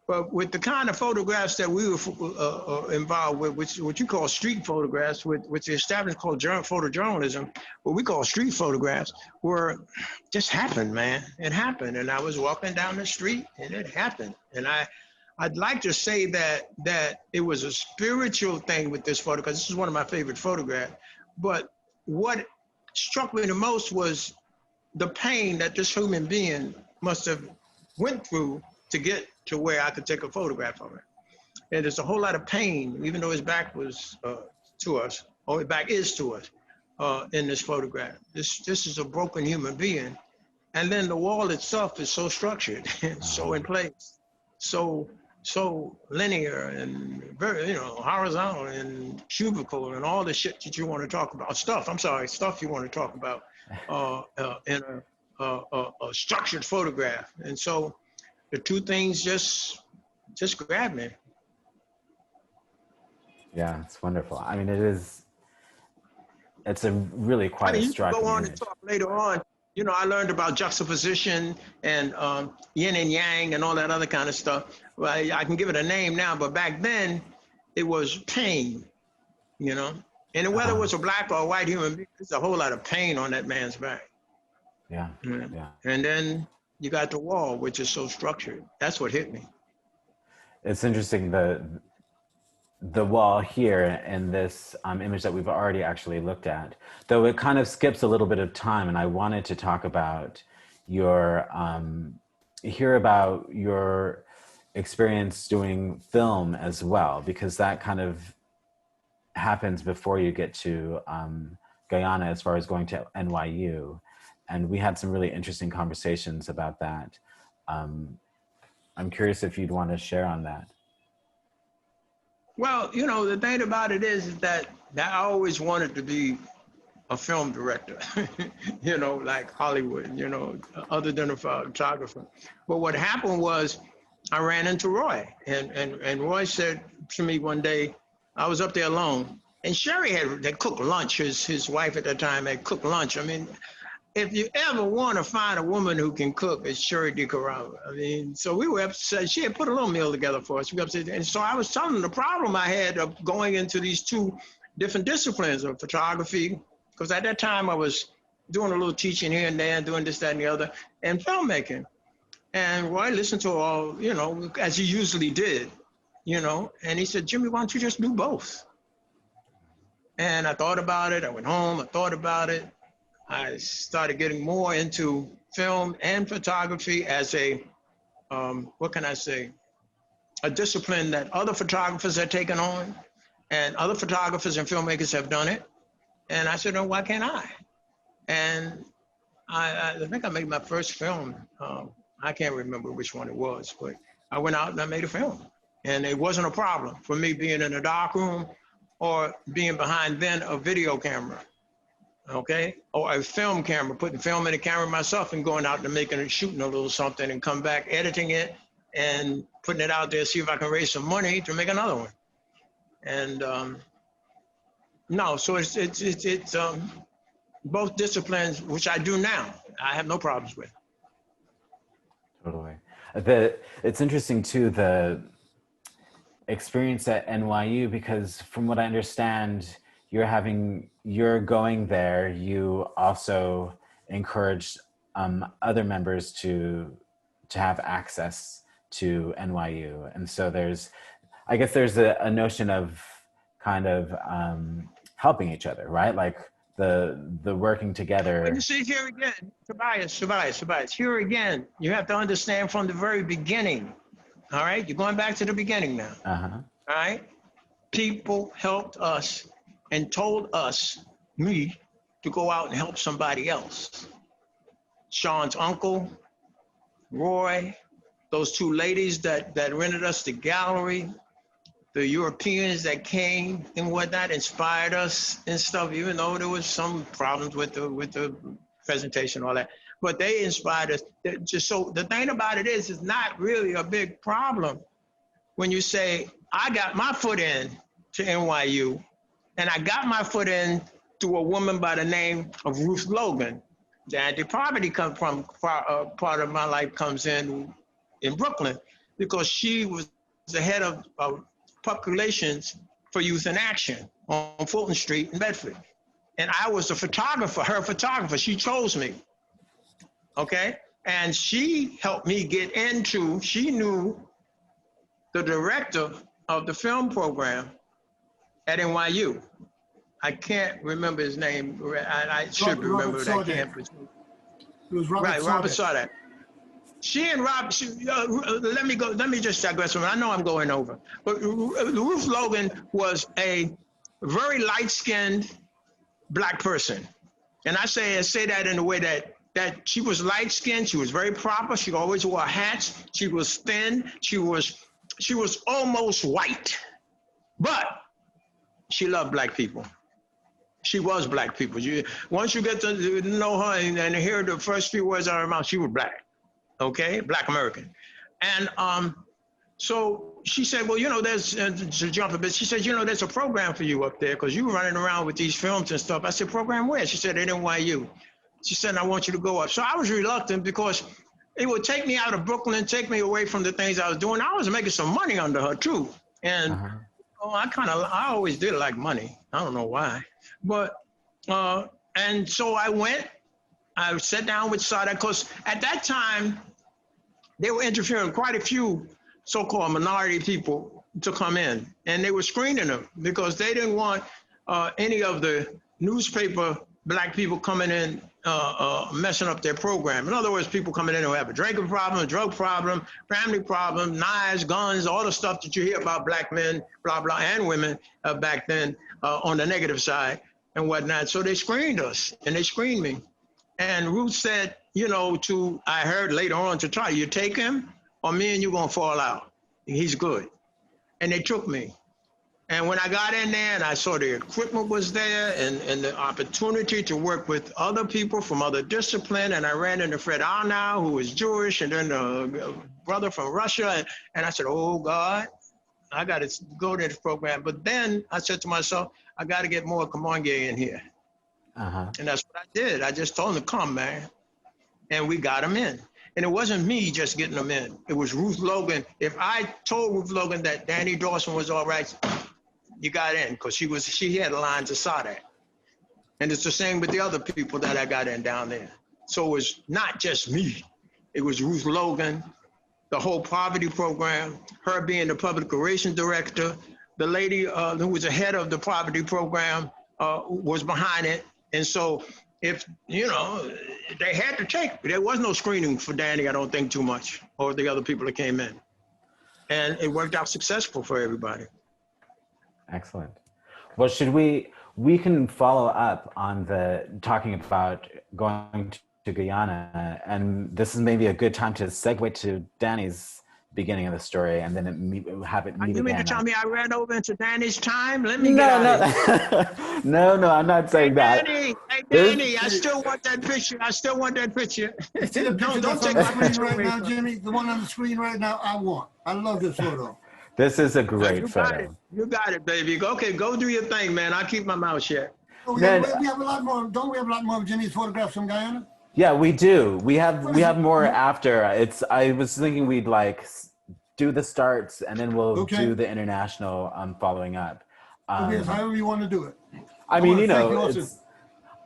But with the kind of photographs that we were involved with, what you call street photographs, which the establishment called photojournalism, what we call street photographs, were just happened, man. It happened, and I was walking down the street, and it happened. And I'd like to say that it was a spiritual thing with this photo, because this is one of my favorite photographs. But what struck me the most was the pain that this human being must have went through to get to where I could take a photograph of it. And there's a whole lot of pain, even though his back was to us, or his back is to us in this photograph. This is a broken human being. And then the wall itself is so structured, so in place, so linear and very, you know, horizontal and cubical and all the shit that you want to talk about. Stuff you want to talk about in a structured photograph. And so the two things just grabbed me. Yeah, it's wonderful. I mean, it's a really quite a You can striking go on and image. talk later on. You know, I learned about juxtaposition and yin and yang and all that other kind of stuff. Well, I can give it a name now, but back then it was pain, you know. And whether it was a black or a white human being, there's a whole lot of pain on that man's back. Yeah, yeah. And then you got the wall, which is so structured. That's what hit me. It's interesting, the wall here in this image that we've already actually looked at, though it kind of skips a little bit of time, and I wanted to talk about hear about your experience doing film as well, because that kind of happens before you get to Guyana as far as going to NYU. And we had some really interesting conversations about that. I'm curious if you'd want to share on that. Well, you know, the thing about it is that I always wanted to be a film director, you know, like Hollywood, you know, other than a photographer. But what happened was I ran into Roy, and Roy said to me one day, I was up there alone, and Sherry had cooked lunch. His wife at the time had cooked lunch. I mean, if you ever want to find a woman who can cook, it's Sherry DeCarava. I mean, so we were upset. She had put a little meal together for us. We were upset. And so I was telling them the problem I had of going into these two different disciplines of photography, because at that time I was doing a little teaching here and there, and doing this, that, and the other, and filmmaking. And Roy listened to all, you know, as he usually did, you know, and he said, Jimmy, why don't you just do both? And I thought about it. I went home, I thought about it. I started getting more into film and photography as a, what can I say, a discipline that other photographers had taken on, and other photographers and filmmakers have done it. And I said, oh, why can't I? And I think I made my first film. I can't remember which one it was, but I went out and I made a film. And it wasn't a problem for me being in a dark room or being behind then a video camera. Okay, or a film camera, putting film in the camera myself and going out and making and shooting a little something and come back, editing it and putting it out there, see if I can raise some money to make another one. And no, so it's both disciplines, which I do now, I have no problems with. Totally. It's interesting too, the experience at NYU, because from what I understand, you're going there, you also encouraged other members to have access to NYU. And so I guess there's a notion of kind of helping each other, right? Like the working together. But you see, here again, Tobias, here again, you have to understand from the very beginning, all right? You're going back to the beginning now, all right? People helped us and told us, me, to go out and help somebody else. Sean's uncle, Roy, those two ladies that rented us the gallery, the Europeans that came and whatnot, inspired us and stuff, even though there was some problems with the presentation and all that. But they inspired us. Just so the thing about it is, it's not really a big problem when you say, I got my foot in to NYU, and I got my foot in to a woman by the name of Ruth Logan. The anti-poverty comes from part of my life comes in Brooklyn, because she was the head of populations for Youth in Action on Fulton Street in Bedford. And I was the photographer, her photographer. She chose me, okay? And she helped me get into, she knew the director of the film program at NYU. I can't remember his name. I should remember it. I can't. It was Robert right, Robert Saudet. She and Rob, let me just digress. I know I'm going over. But Ruth Logan was a very light-skinned Black person. And I say that in a way that she was light-skinned, she was very proper, she always wore hats, she was thin, she was almost white. But she loved Black people. She was Black people. Once you get to know her and hear the first few words out of her mouth, she was Black, okay? Black American. And so she said, well, there's, to jump a bit, she said, there's a program for you up there because you were running around with these films and stuff. I said, program where? She said, at NYU. She said, I want you to go up. So I was reluctant because it would take me out of Brooklyn, take me away from the things I was doing. I was making some money under her too. And I always did like money. I don't know why. But, and so I went, I sat down with Sada because at that time, they were interviewing quite a few so-called minority people to come in, and they were screening them because they didn't want any of the newspaper black people coming in messing up their program. In other words, people coming in who have a drinking problem, a drug problem, family problem, knives, guns, all the stuff that you hear about black men, blah, blah, and women back then on the negative side and whatnot. So they screened us, and they screened me. And Ruth said, I heard later on to try, you take him or me and you gonna fall out. He's good. And they took me. And when I got in there and I saw the equipment was there and the opportunity to work with other people from other discipline, and I ran into Fred Arnau, who was Jewish, and then a brother from Russia. And I said, oh God, I gotta go to this program. But then I said to myself, I gotta get more Kamoinge in here. And that's what I did. I just told him to come, man. And we got him in. And it wasn't me just getting them in. It was Ruth Logan. If I told Ruth Logan that Danny Dawson was all right, you got in, because she had lines of Sadat. And it's the same with the other people that I got in down there. So it was not just me. It was Ruth Logan, the whole poverty program, her being the public relations director, the lady who was the head of the poverty program was behind it. And so if, they had to take, there was no screening for Danny, I don't think too much, or the other people that came in. And it worked out successful for everybody. Excellent. Well, we can follow up on talking about going to Guyana, and this is maybe a good time to segue to Danny's beginning of the story, and then have it meet You mean again. to tell me I ran over into Danny's time? Let me get out of here. No, I'm not saying that. Hey, Danny, I still want that picture. See the picture that's on the screen right now, Jimmy? The one on the screen right now, I love this photo. This is a great photo. You got it, baby. Okay, go do your thing, man. I'll keep my mouth shut. Oh, we have a lot more. Don't we have a lot more of Jimmy's photographs from Guyana? Yeah, we do. We have more after. I was thinking we'd do the starts and then we'll do the international following up. However you want to do it. I mean,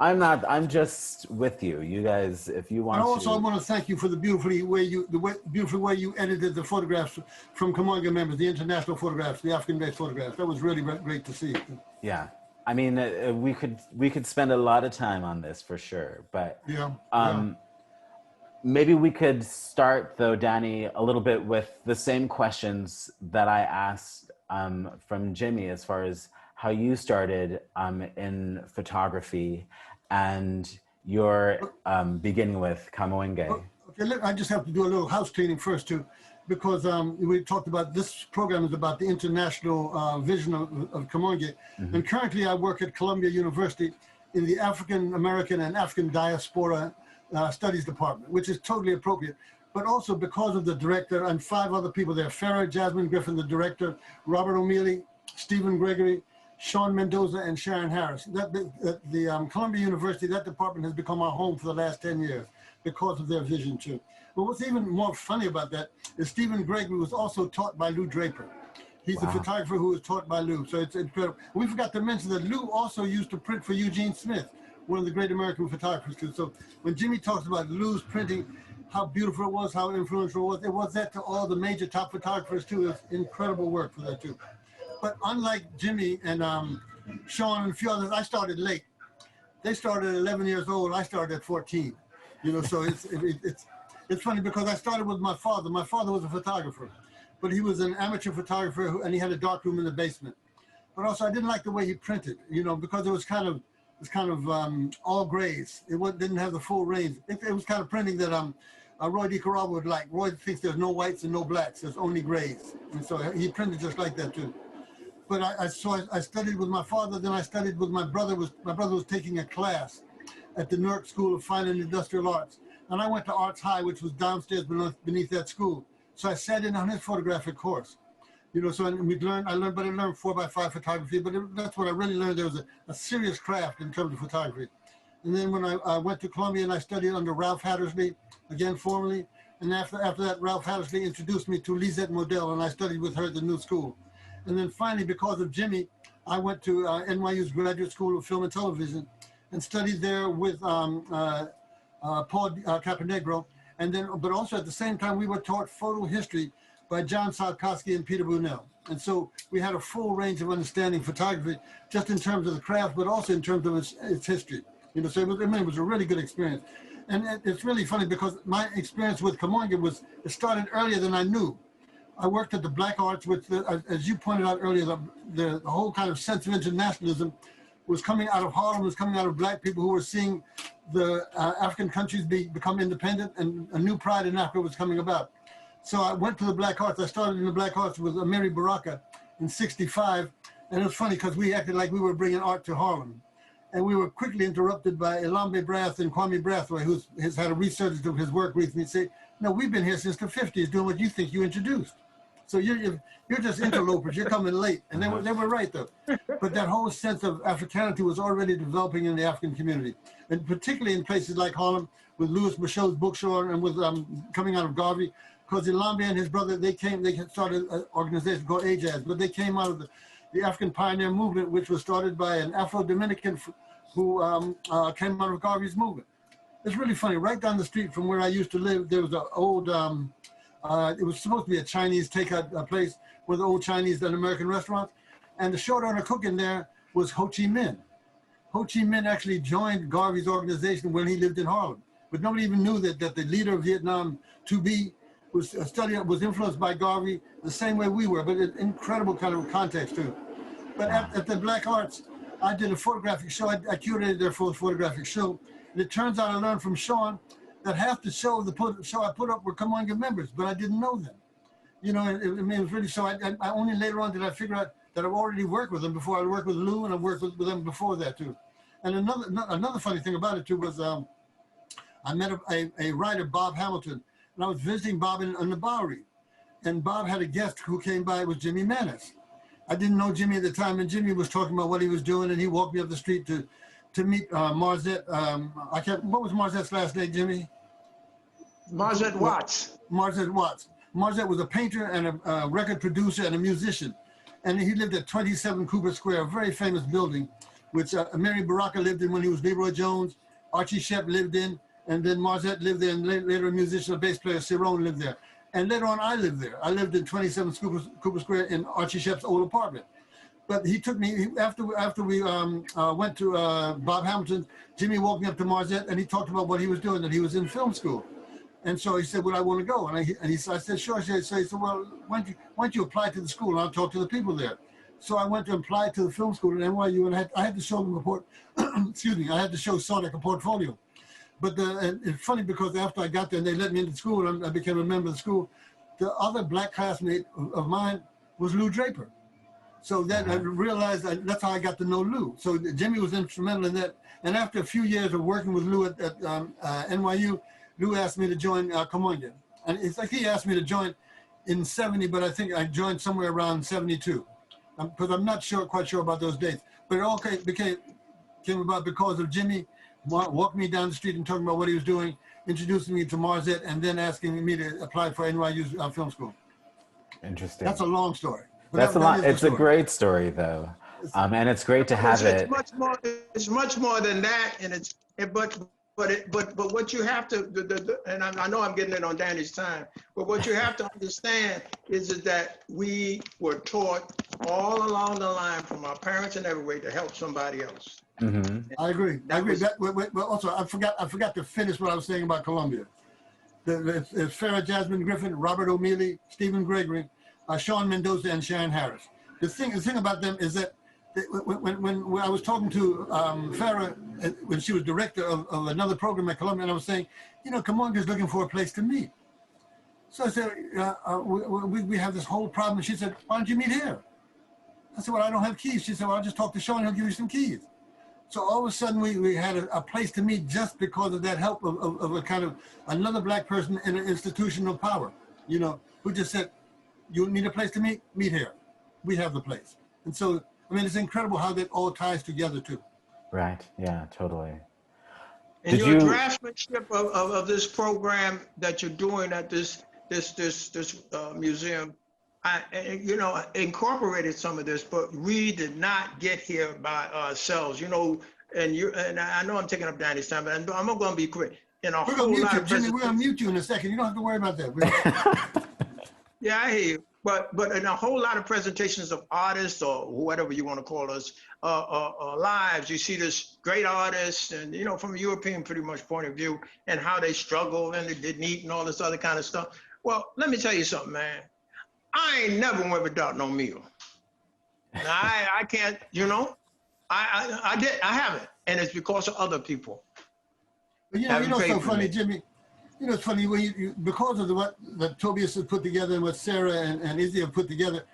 I'm just with you. You guys, if you want to. I want to thank you for the beautiful way you edited the photographs from Kamoinge members, the international photographs, the African-based photographs. That was really great to see. Yeah. I mean, we could spend a lot of time on this for sure, but maybe we could start though, Danny, a little bit with the same questions that I asked from Jimmy as far as how you started in photography and your beginning with Kamoinge. Okay, I just have to do a little house cleaning first too, because we talked about this program is about the international vision of Kamoinge. And currently I work at Columbia University in the African American and African Diaspora Studies Department, which is totally appropriate. But also because of the director and 5 other people there, Farah Jasmine Griffin, the director, Robert O'Mealy, Stephen Gregory, Sean Mendoza, and Sharon Harris. The Columbia University, that department has become our home for the last 10 years because of their vision too. But what's even more funny about that is Stephen Gregory was also taught by Lou Draper. He's a photographer who was taught by Lou, so it's incredible. We forgot to mention that Lou also used to print for Eugene Smith, one of the great American photographers too. So when Jimmy talks about Lou's printing, how beautiful it was, how influential it was that to all the major top photographers too. It's incredible work for that too. But unlike Jimmy and Sean and a few others, I started late. They started at 11 years old. I started at 14. So it's funny because I started with my father. My father was a photographer, but he was an amateur photographer and he had a dark room in the basement. But also I didn't like the way he printed, because it was kind of all grays. It didn't have the full range. It was kind of printing that Roy DeCarava would like. Roy thinks there's no whites and no blacks. There's only grays. And so he printed just like that too. But I studied with my father, then I studied with my brother. My brother was taking a class at the Newark School of Fine and Industrial Arts. And I went to Arts High, which was downstairs beneath that school. So I sat in on his photographic course. You know, so I learned 4x5 photography, but that's what I really learned. There was a serious craft in terms of photography. And then when I went to Columbia and I studied under Ralph Hattersley, again formally, and after that, Ralph Hattersley introduced me to Lisette Modell, and I studied with her at the New School. And then finally, because of Jimmy, I went to NYU's Graduate School of Film and Television and studied there with Paul Caponegro. And then, but also at the same time, we were taught photo history by John Salkowski and Peter Brunel. And so we had a full range of understanding photography, just in terms of the craft, but also in terms of its history. You know, so it was a really good experience. And it's really funny because my experience with Kamoinge it started earlier than I knew. I worked at the Black Arts, which, as you pointed out earlier, the whole kind of sense of internationalism was coming out of Harlem, was coming out of Black people who were seeing the African countries become independent, and a new pride in Africa was coming about. So I went to the Black Arts. I started in the Black Arts with Mary Baraka in '65. And it was funny because we acted like we were bringing art to Harlem. And we were quickly interrupted by Elambe Brath and Kwame Brathwaite, who has had a resurgence of his work recently, say, no, we've been here since the 50s doing what you think you introduced. So you're just interlopers, you're coming late. And they were right, though. But that whole sense of Africanity was already developing in the African community, and particularly in places like Harlem, with Louis Michaud's bookstore and with coming out of Garvey, because Elambe and his brother, they started an organization called AJAZ, but they came out of the African Pioneer Movement, which was started by an Afro-Dominican who came out of Garvey's movement. It's really funny. Right down the street from where I used to live, there was an old, it was supposed to be a Chinese takeout place with old Chinese and American restaurants. And the short-order cook in there was Ho Chi Minh. Ho Chi Minh actually joined Garvey's organization when he lived in Harlem. But nobody even knew that the leader of Vietnam, 2B, was influenced by Garvey the same way we were, but an incredible kind of context too. But at the Black Arts, I did a photographic show. I curated their full photographic show. And it turns out I learned from Sean that half the show I put up were Kamoinge members, but I didn't know them. You know, it was really, so I only later on did I figure out that I've already worked with them before. I worked with Lou, and I worked with them before that too. And another funny thing about it too was I met a writer, Bob Hamilton, and I was visiting Bob on the Bowery. And Bob had a guest who came by, it was Jimmy Manis. I didn't know Jimmy at the time, and Jimmy was talking about what he was doing, and he walked me up the street to meet Marzette. What was Marzette's last name, Jimmy? Marzette Watts. Marzette Watts. Marzette was a painter and a record producer and a musician. And he lived at 27 Cooper Square, a very famous building, which Mary Baraka lived in when he was Leroy Jones, Archie Shepp lived in, and then Marzette lived there, and later a musician, a bass player, Cerrone, lived there. And later on, I lived there. I lived in 27 Cooper Square in Archie Shepp's old apartment. But he took me, after we went to Bob Hamilton, Jimmy walked me up to Marzette, and he talked about what he was doing, that he was in film school. And so he said, well, I want to go. I said, sure. So he said, well, why don't you apply to the school, and I'll talk to the people there. So I went to apply to the film school at NYU, and I had to show them I had to show Sonic a portfolio. But it's funny because after I got there and they let me into school and I became a member of the school, the other Black classmate of mine was Lou Draper. So then I realized that's how I got to know Lou. So Jimmy was instrumental in that. And after a few years of working with Lou at NYU, Lou asked me to join Kamoinge. And it's like he asked me to join in '70, but I think I joined somewhere around '72. Because I'm not quite sure about those dates. But it all came about because of Jimmy walking me down the street and talking about what he was doing, introducing me to Marzette, and then asking me to apply for NYU's film school. Interesting. That's a long story. That's a lot. It's a great story, though, and it's great to have it. It's much more than that, and but what you have to, and I know I'm getting it on Danny's time, but what you have to understand is that we were taught all along the line from our parents and every way to help somebody else. Mm-hmm. I agree. But also, I forgot to finish what I was saying about Columbia. It's Farrah Jasmine Griffin, Robert O'Meally, Stephen Gregory, Sean Mendoza, and Sharon Harris. The thing about them is that when I was talking to Farrah, when she was director of another program at Columbia, and I was saying, you know, Kamoinge is looking for a place to meet. So I said, we have this whole problem. She said, why don't you meet here? I said, well, I don't have keys. She said, well, I'll just talk to Sean, he'll give you some keys. So all of a sudden we had a place to meet just because of that help of a kind of another Black person in an institution of power, you know. who just said, you need a place to meet? Meet here. We have the place. And so, I mean, it's incredible how that all ties together too. Right, yeah, totally. And your draftsmanship of this program that you're doing at this museum, you know, incorporated some of this, but we did not get here by ourselves, you know. And I know I'm taking up Danny's time, but I'm going to be quick. We're going to mute you, Jimmy. We're going to mute you in a second. You don't have to worry about that. Yeah, I hear you. But in a whole lot of presentations of artists or whatever you want to call us, lives, you see this great artist, and you know, from a European pretty much point of view, and how they struggle and they didn't eat and all this other kind of stuff. Well, let me tell you something, man. I ain't never went without no meal. Now, I can't, you know, I haven't, and it's because of other people. But you know what's so funny, Jimmy? You know, it's funny when because of what Tobias has put together and what Sarah and Izzy have put together.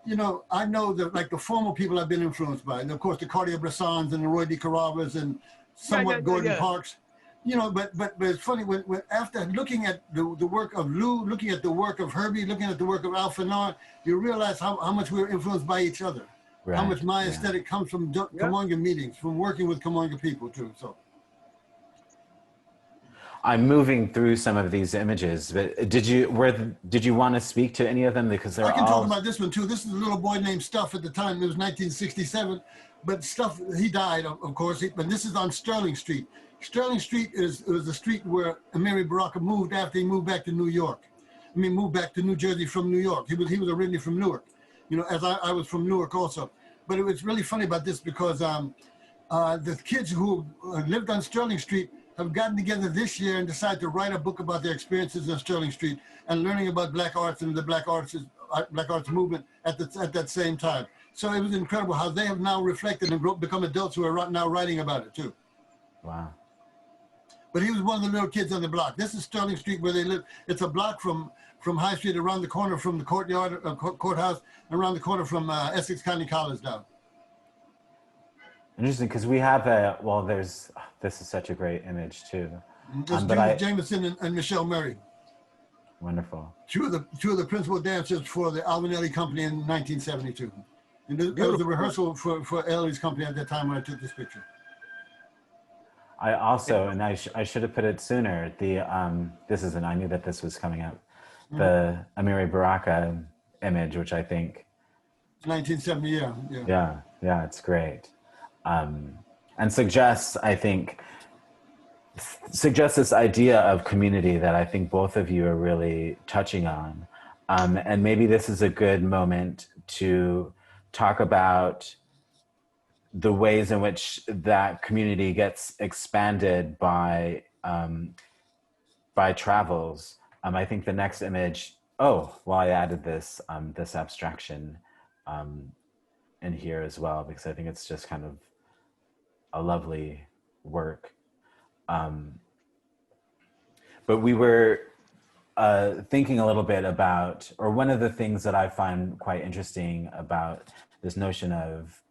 You know, I know that like the former people I've been influenced by, and of course the Cartier-Bressons and the Roy DeCaravas and somewhat Gordon Parks. You know, but it's funny when after looking at the work of Lou, looking at the work of Herbie, looking at the work of Al Fanar, you realize how much we were influenced by each other. Right. How much my aesthetic comes from Kamoinge meetings, from working with Kamoinge people too. So. I'm moving through some of these images, but did you want to speak to any of them, because they're all... I can talk about this one too. This is a little boy named Stuff at the time. It was 1967, but Stuff, he died, of course, but this is on Sterling Street. Sterling Street was the street where Amiri Baraka moved after he moved back to New York. I mean, moved back to New Jersey from New York. He was originally from Newark, you know, as I was from Newark also. But it was really funny about this because the kids who lived on Sterling Street have gotten together this year and decided to write a book about their experiences on Sterling Street and learning about Black arts and the Black arts movement at that same time. So it was incredible how they have now reflected and become adults who are now writing about it too. Wow. But he was one of the little kids on the block. This is Sterling Street where they live. It's a block from High Street, around the corner from the courthouse, and around the corner from Essex County College down. Interesting, because we have this is such a great image too. There's Judith Jameson and Michelle Murray. Wonderful. Two of the principal dancers for the Alvinelli Company in 1972. And there was a rehearsal for Ellie's company at that time when I took this picture. I also, and I should have put it sooner, I knew that this was coming up, the Amiri Baraka image, which I think... 1970, yeah, it's great. And suggests this idea of community that I think both of you are really touching on. And maybe this is a good moment to talk about the ways in which that community gets expanded by travels. I think the next image, I added this abstraction in here as well, because I think it's just kind of a lovely work. But we were thinking a little bit about, or one of the things that I find quite interesting about this notion of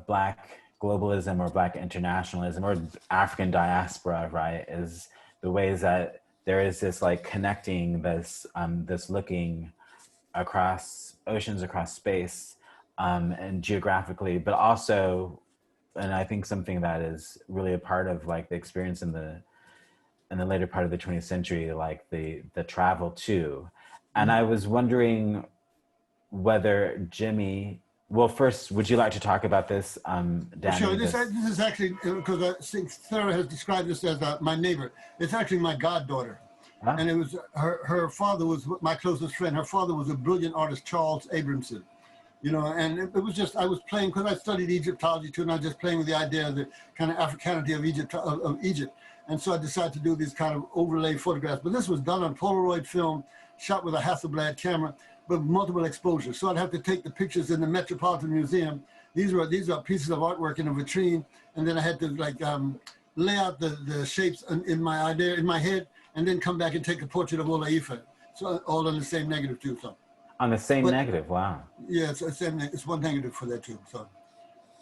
Black globalism or Black internationalism or African diaspora, right, is the ways that there is this like connecting, this looking across oceans, across space, and geographically, but also, and I think something that is really a part of like the experience in the later part of the 20th century, like the travel too. And I was wondering whether Jimmy, well, first, would you like to talk about this, Danny? Sure, this is actually, because I think Sarah has described this as my neighbor. It's actually my goddaughter. Huh? And it was, her father was my closest friend. Her father was a brilliant artist, Charles Abramson. You know, and it was just, I was playing, because I studied Egyptology too, and I was just playing with the idea of the kind of Africanity of Egypt. And so I decided to do these kind of overlay photographs. But this was done on Polaroid film, shot with a Hasselblad camera, but multiple exposures. So I'd have to take the pictures in the Metropolitan Museum. These are pieces of artwork in a vitrine, and then I had to like lay out the shapes in my head, and then come back and take a portrait of Ola Ife. So all on the same negative too. So. On the same negative, wow. Yeah, it's one negative for that too. So,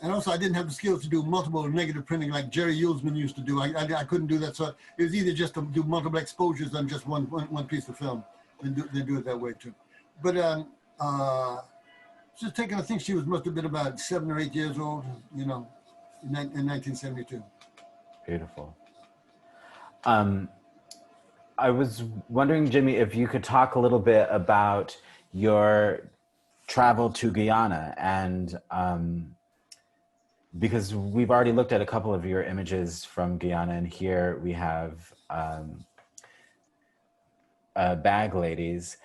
and also I didn't have the skills to do multiple negative printing like Jerry Yulesman used to do. I couldn't do that. So it was either just to do multiple exposures on just one piece of film. they do it that way too. But just taking, I think she must have been about 7 or 8 years old, you know, in 1972. Beautiful. I was wondering, Jimmy, if you could talk a little bit about your travel to Guyana, and because we've already looked at a couple of your images from Guyana, and here we have bag ladies.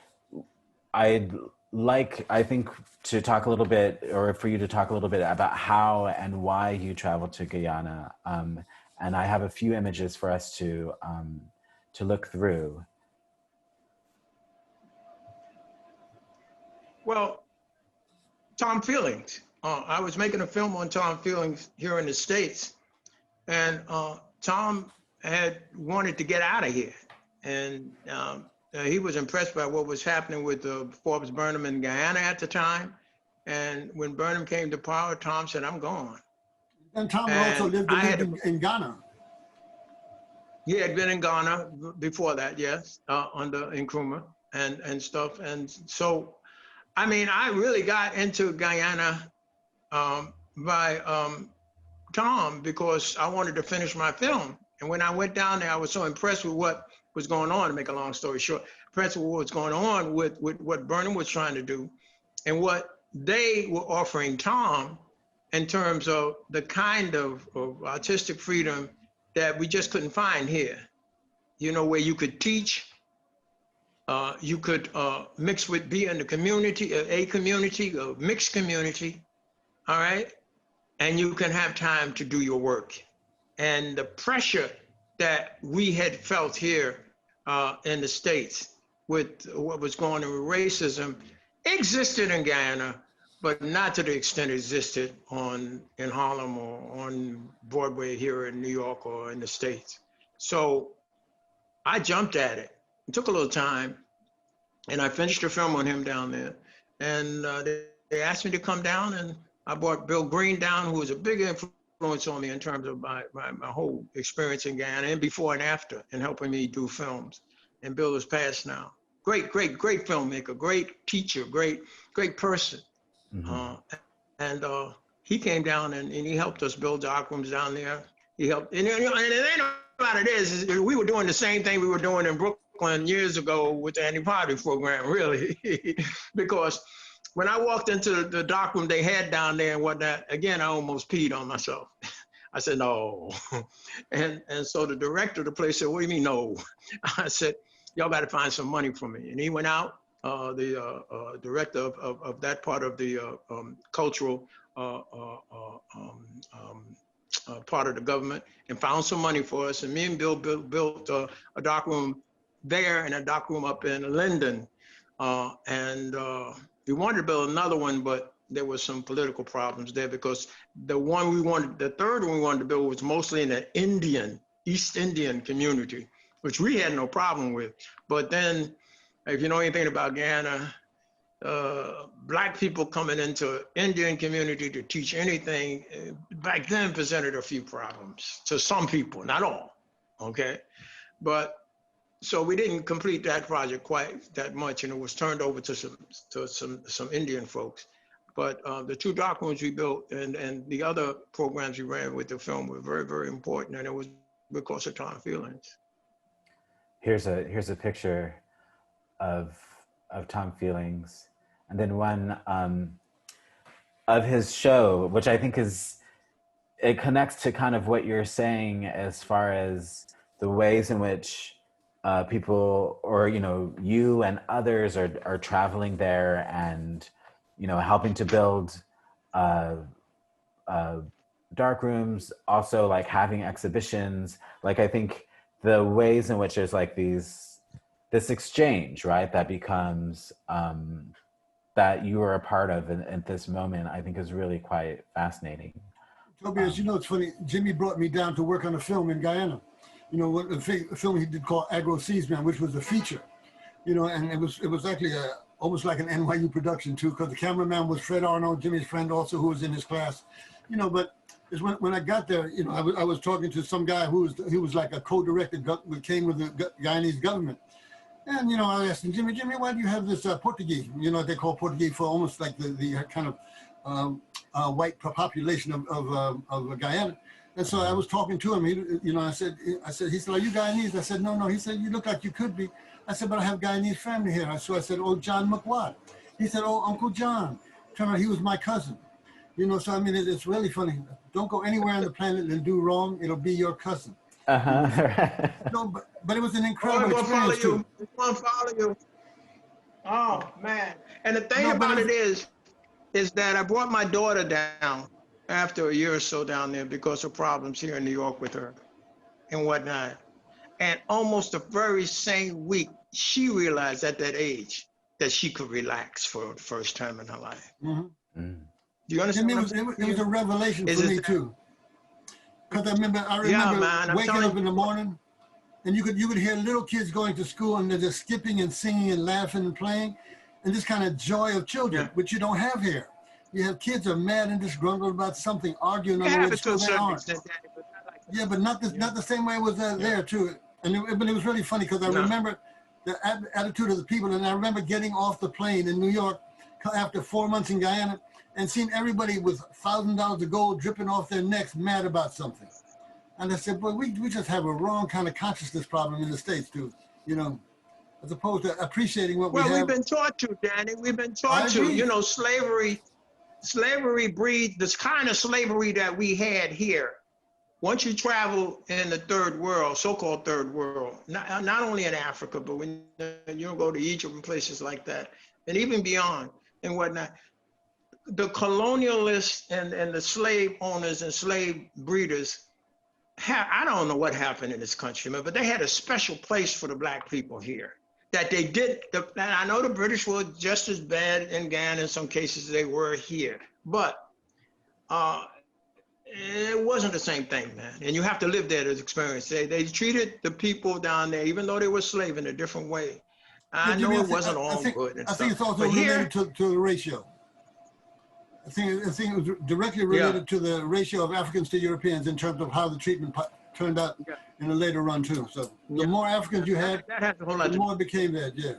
I'd like, I think, to talk a little bit, or for you to talk a little bit about how and why you traveled to Guyana. And I have a few images for us to look through. Well, Tom Feelings. I was making a film on Tom Feelings here in the States, and Tom had wanted to get out of here, and he was impressed by what was happening with Forbes Burnham in Guyana at the time. And when Burnham came to power, Tom said, "I'm gone." And Tom also lived in Ghana. He had been in Ghana before that, yes, under Nkrumah and stuff. And so, I mean, I really got into Guyana by Tom, because I wanted to finish my film. And when I went down there, I was so impressed with what was going on, to make a long story short, impressed with what was going on with what Burnham was trying to do and what they were offering Tom in terms of the kind of artistic freedom that we just couldn't find here. You know, where you could teach, you could mix with, be in the community, a mixed community, all right? And you can have time to do your work. And the pressure that we had felt here in the States with what was going on with racism existed in Guyana, but not to the extent it existed in Harlem or on Broadway here in New York or in the States. So I jumped at it. It took a little time, and I finished a film on him down there. And they asked me to come down, and I brought Bill Green down, who was a big influence on me in terms of my whole experience in Guyana and before and after, and helping me do films. And Bill is passed now. Great filmmaker, great teacher, great person. Mm-hmm. And he came down and he helped us build darkrooms down there. He helped, and the thing about it is we were doing the same thing we were doing in Brooklyn years ago with the anti-poverty program, really. Because when I walked into the darkroom they had down there and whatnot, again, I almost peed on myself. I said, no. And so the director of the place said, what do you mean, no? I said, y'all got to find some money for me. And he went out, the director of that part of the cultural part of the government, and found some money for us. And me and Bill built a darkroom there and a darkroom up in Linden. We wanted to build another one, but there was some political problems there, because the third one we wanted to build was mostly in the East Indian community, which we had no problem with. But then, if you know anything about Guyana, Black people coming into Indian community to teach anything, back then presented a few problems to some people, not all, okay? But, so we didn't complete that project quite that much, and it was turned over to some Indian folks. But the two darkrooms we built and the other programs we ran with the film were very, very important, and it was because of Tom Feelings. Here's a picture of Tom Feelings, and then one of his show, which I think it connects to kind of what you're saying as far as the ways in which people, or you and others are traveling there and helping to build dark rooms, also like having exhibitions. Like, I think the ways in which there's like this exchange, right, that becomes that you are a part of at this moment, I think is really quite fascinating. Toby, as you know, it's funny, Jimmy brought me down to work on a film in Guyana. A film he did called Agro Seasman, which was a feature, and it was actually almost like an NYU production too, because the cameraman was Fred Arnold, Jimmy's friend also, who was in his class, but it's when I got there, I was talking to some guy who was like a co-director, came with the Guyanese government. And, you know, I asked him, Jimmy, why do you have this Portuguese? You know what they call Portuguese for almost like the kind of white population of Guyana. And so I was talking to him. He, you know, I said, he said, are you Guyanese? I said, no. He said, you look like you could be. I said, but I have Guyanese family here. So I said, oh, John McWatt. He said, oh, Uncle John. Turned out he was my cousin. You know, so I mean, it's really funny. Don't go anywhere on the planet and do wrong. It'll be your cousin. No, but it was an incredible experience too. Follow you. Oh man! And the thing about it is that I brought my daughter down after a year or so down there because of problems here in New York with her and whatnot. And almost the very same week, she realized at that age that she could relax for the first time in her life. Mm-hmm. Do you understand? It was a revelation for me too. Because I remember waking up in the morning, and you could hear little kids going to school, and they're just skipping and singing and laughing and playing, and this kind of joy of children, which you don't have here. You have kids are mad and disgruntled about something, arguing on the way to school. They aren't. Yeah, but not the same way it was there too. But it was really funny because I remember the attitude of the people, and I remember getting off the plane in New York after 4 months in Guyana, and seeing everybody with $1,000 of gold dripping off their necks, mad about something. And I said, boy, we just have a wrong kind of consciousness problem in the States, too, you know, as opposed to appreciating what we have. Well, we've been taught to, Danny. We've been taught to, you know, slavery breeds this kind of slavery that we had here. Once you travel in the third world, so-called third world, not only in Africa, but when you go to Egypt and places like that, and even beyond and whatnot, the colonialists and the slave owners and slave breeders, I don't know what happened in this country, man, but they had a special place for the black people here that they did. And I know the British were just as bad in Ghana in some cases as they were here, but it wasn't the same thing, man. And you have to live there to experience. They treated the people down there, even though they were slaves, in a different way. I know it wasn't all good and stuff. I think it's also related to the ratio. I think it was directly related to the ratio of Africans to Europeans in terms of how the treatment turned out in a later run too. So the more Africans you had, the more it became that. Yeah.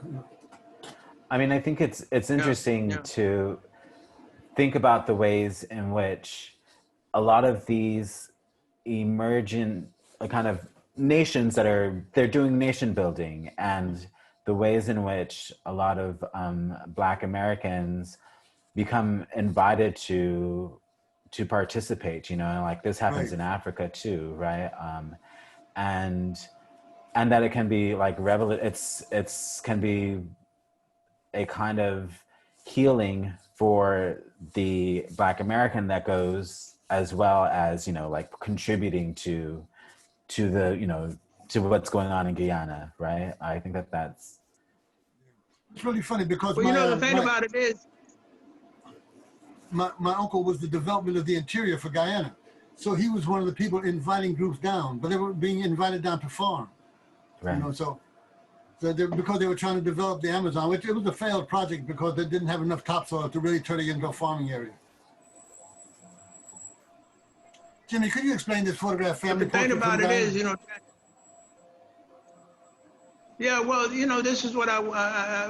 I mean, I think it's interesting to think about the ways in which a lot of these emergent kind of nations they're doing nation building, and the ways in which a lot of Black Americans become invited to participate, you know, and like this happens in Africa too, right? And that it can be like it's can be a kind of healing for the Black American that goes, as well as, you know, like contributing to the, you know, to what's going on in Guyana, right? I think that's it's really funny because you know, the thing about it is, my uncle was the development of the interior for Guyana. So he was one of the people inviting groups down, but they were being invited down to farm. Right. You know, so because they were trying to develop the Amazon, which it was a failed project because they didn't have enough topsoil to really turn it into a farming area. Jimmy, could you explain this photograph? Family the thing about it is, you know, yeah, well, you know, this is what I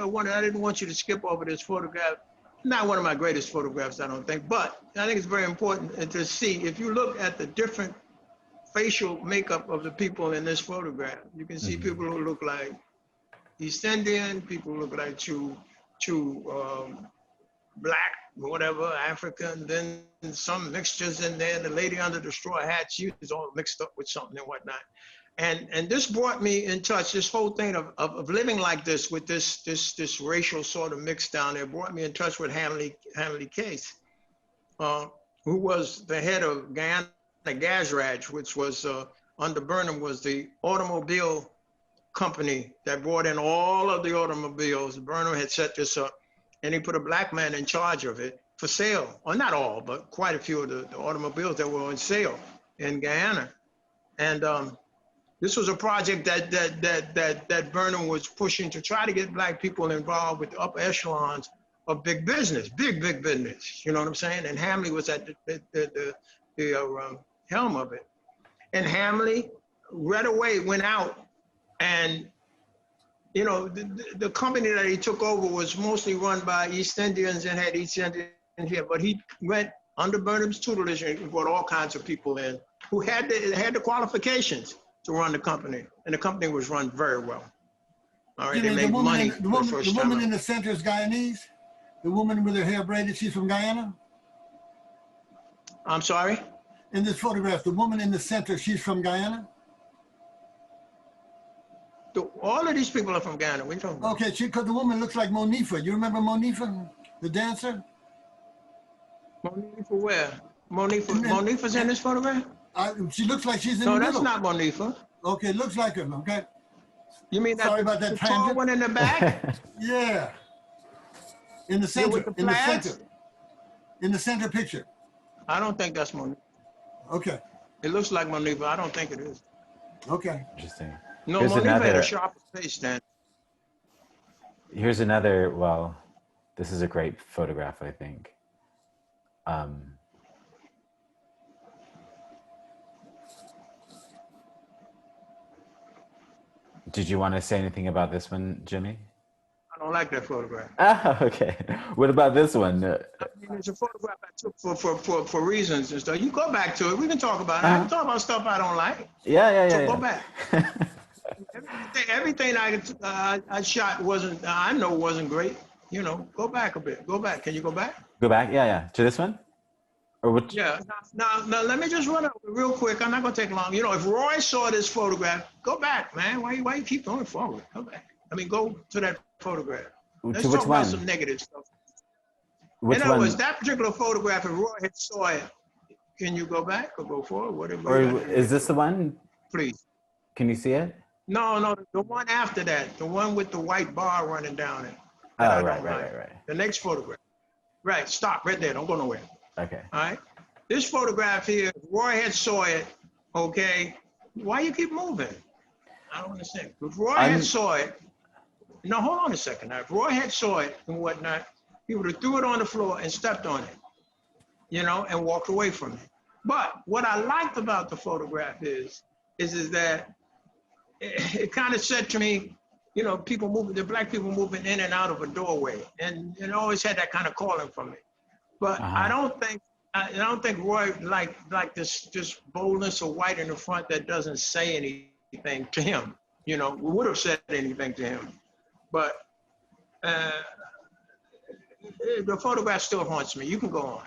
wanted. I didn't want you to skip over this photograph. Not one of my greatest photographs, I don't think, but I think it's very important to see. If you look at the different facial makeup of the people in this photograph, you can see people who look like East Indian, people who look like true Black, whatever, African, then some mixtures in there. The lady under the straw hat, she was all mixed up with something and whatnot. And this brought me in touch, this whole thing of living like this with this racial sort of mix down there brought me in touch with Hanley Case, who was the head of Guyana Gazraj, which was under Burnham, was the automobile company that brought in all of the automobiles. Burnham had set this up, and he put a Black man in charge of it for sale. Well, not all, but quite a few of the automobiles that were on sale in Guyana. And this was a project that Burnham was pushing to try to get Black people involved with the upper echelons of big business, big business. You know what I'm saying? And Hamley was at the helm of it. And Hamley right away went out and you know, the company that he took over was mostly run by East Indians and had East Indians here, but he went under Burnham's tutelage and brought all kinds of people in who had the qualifications to run the company, and the company was run very well. All right, they made money the woman in the center is Guyanese? The woman with her hair braided, she's from Guyana? I'm sorry? In this photograph, the woman in the center, she's from Guyana? All of these people are from Guyana. What are you talking about? Okay, because the woman looks like Monifa. You remember Monifa, the dancer? Monifa where? Monifa's in this photograph? She looks like she's in the middle. No, that's not Monifa. Okay, looks like her, okay? You mean Sorry about that the tall one in the back? Yeah. In the center, in the center. In the center picture. I don't think that's Monifa. Okay. It looks like Monifa. I don't think it is. Okay. Interesting. No, Monifa had a sharper face then. Here's another, well, this is a great photograph, I think. Did you want to say anything about this one, Jimmy? I don't like that photograph. Ah, okay. What about this one? I mean, it's a photograph I took for reasons and stuff. You go back to it. We can talk about it. I can talk about stuff I don't like. Yeah. So go back. Everything I shot wasn't great. You know, go back a bit. Go back. Can you go back? Go back? Yeah. To this one? Or what? Yeah. Now, let me just run up real quick. I'm not going to take long. You know, if Roy saw this photograph, go back, man. Why you keep going forward? Go back. I mean, go to that photograph. Let's to talk which about one? some negative stuff. Which In other one? words, that particular photograph, if Roy had saw it, can you go back or go forward? Whatever. Or is this the one? Please. Can you see it? No, the one after that, the one with the white bar running down it. Oh, right. The next photograph. Right, stop right there. Don't go nowhere. Okay. All right. This photograph here, if Roy had saw it, okay, why you keep moving? I don't understand. If Roy had saw it, no, hold on a second. Now, if Roy had saw it and whatnot, he would have threw it on the floor and stepped on it, you know, and walked away from it. But what I liked about the photograph is that it kind of said to me, you know, the black people moving in and out of a doorway, and it always had that kind of calling from me. But I don't think Roy like this boldness of white in the front that doesn't say anything to him. You know, we would have said anything to him, but the photograph still haunts me. You can go on.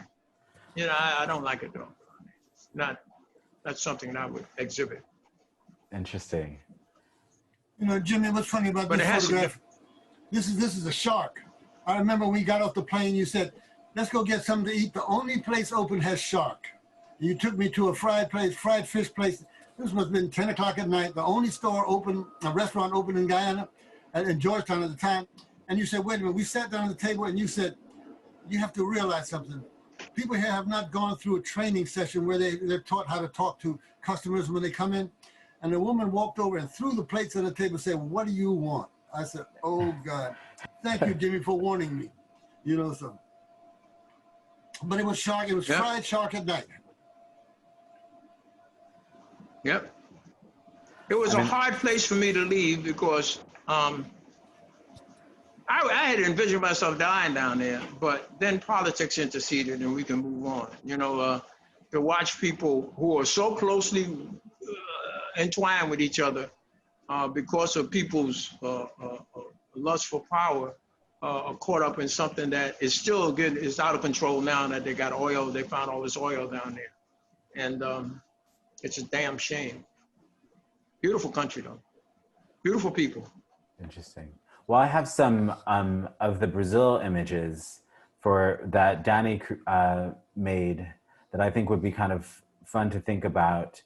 You know, I don't like it though. Not something that I would exhibit. Interesting. You know, Jimmy, what's funny about this photograph? This is a shark. I remember when we got off the plane, you said, let's go get something to eat. The only place open has shark. You took me to a fried fish place. This must have been 10 o'clock at night. The only store open, a restaurant open in Guyana, in Georgetown at the time. And you said, wait a minute, we sat down at the table and you said, you have to realize something. People here have not gone through a training session where they're taught how to talk to customers when they come in. And the woman walked over and threw the plates on the table and said, what do you want? I said, oh God, thank you, Jimmy, for warning me. You know, so. But it was shark, it was fried shark at night. Yep. It was a hard place for me to leave because I had envisioned myself dying down there, but then politics interceded and we can move on. You know, to watch people who are so closely entwined with each other because of people's lust for power are caught up in something that is still good, is out of control now that they got oil, they found all this oil down there. And it's a damn shame. Beautiful country though, beautiful people. Interesting. Well, I have some of the Brazil images that Danny made that I think would be kind of fun to think about.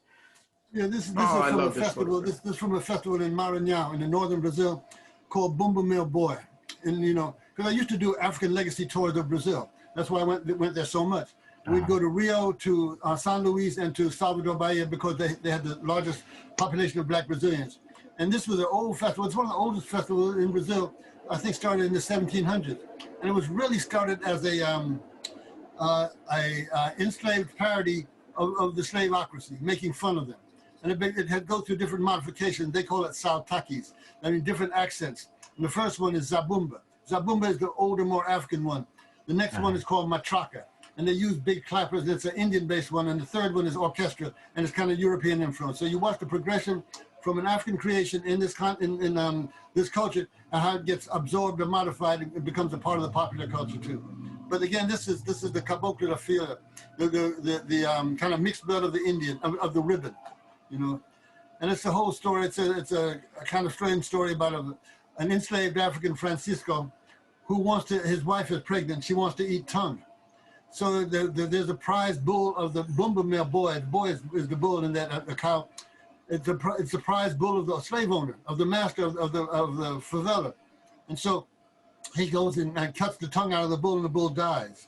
Yeah, this is from a festival. This is from a festival in Maranhão in the northern Brazil called Bumba Meu Boy. And you know, because I used to do African legacy tours of Brazil. That's why I went there so much. We'd go to Rio, to San Luis, and to Salvador Bahia because they had the largest population of black Brazilians. And this was an old festival. It's one of the oldest festivals in Brazil. I think started in the 1700s, and it was really started as a enslaved parody of the slaveocracy, making fun of them. And it goes through different modifications. They call it Saltakis, I mean different accents. And the first one is Zabumba. Zabumba is the older, more African one. The next one is called Matraca, and they use big clappers. It's an Indian-based one. And the third one is orchestra, and it's kind of European influence. So you watch the progression from an African creation in this this culture, and how it gets absorbed or modified and it becomes a part of the popular culture too. But again, this is the caboclo da fila, the kind of mixed blood of the Indian, of the ribbon, you know. And it's the whole story. It's a kind of strange story about an enslaved African Francisco who wants to, his wife is pregnant, she wants to eat tongue. So there's a prize bull of the Bumba male boy. The boy is the bull, and that the cow. It's the prize bull of the slave owner, of the master of the favela. And so he goes and cuts the tongue out of the bull, and the bull dies.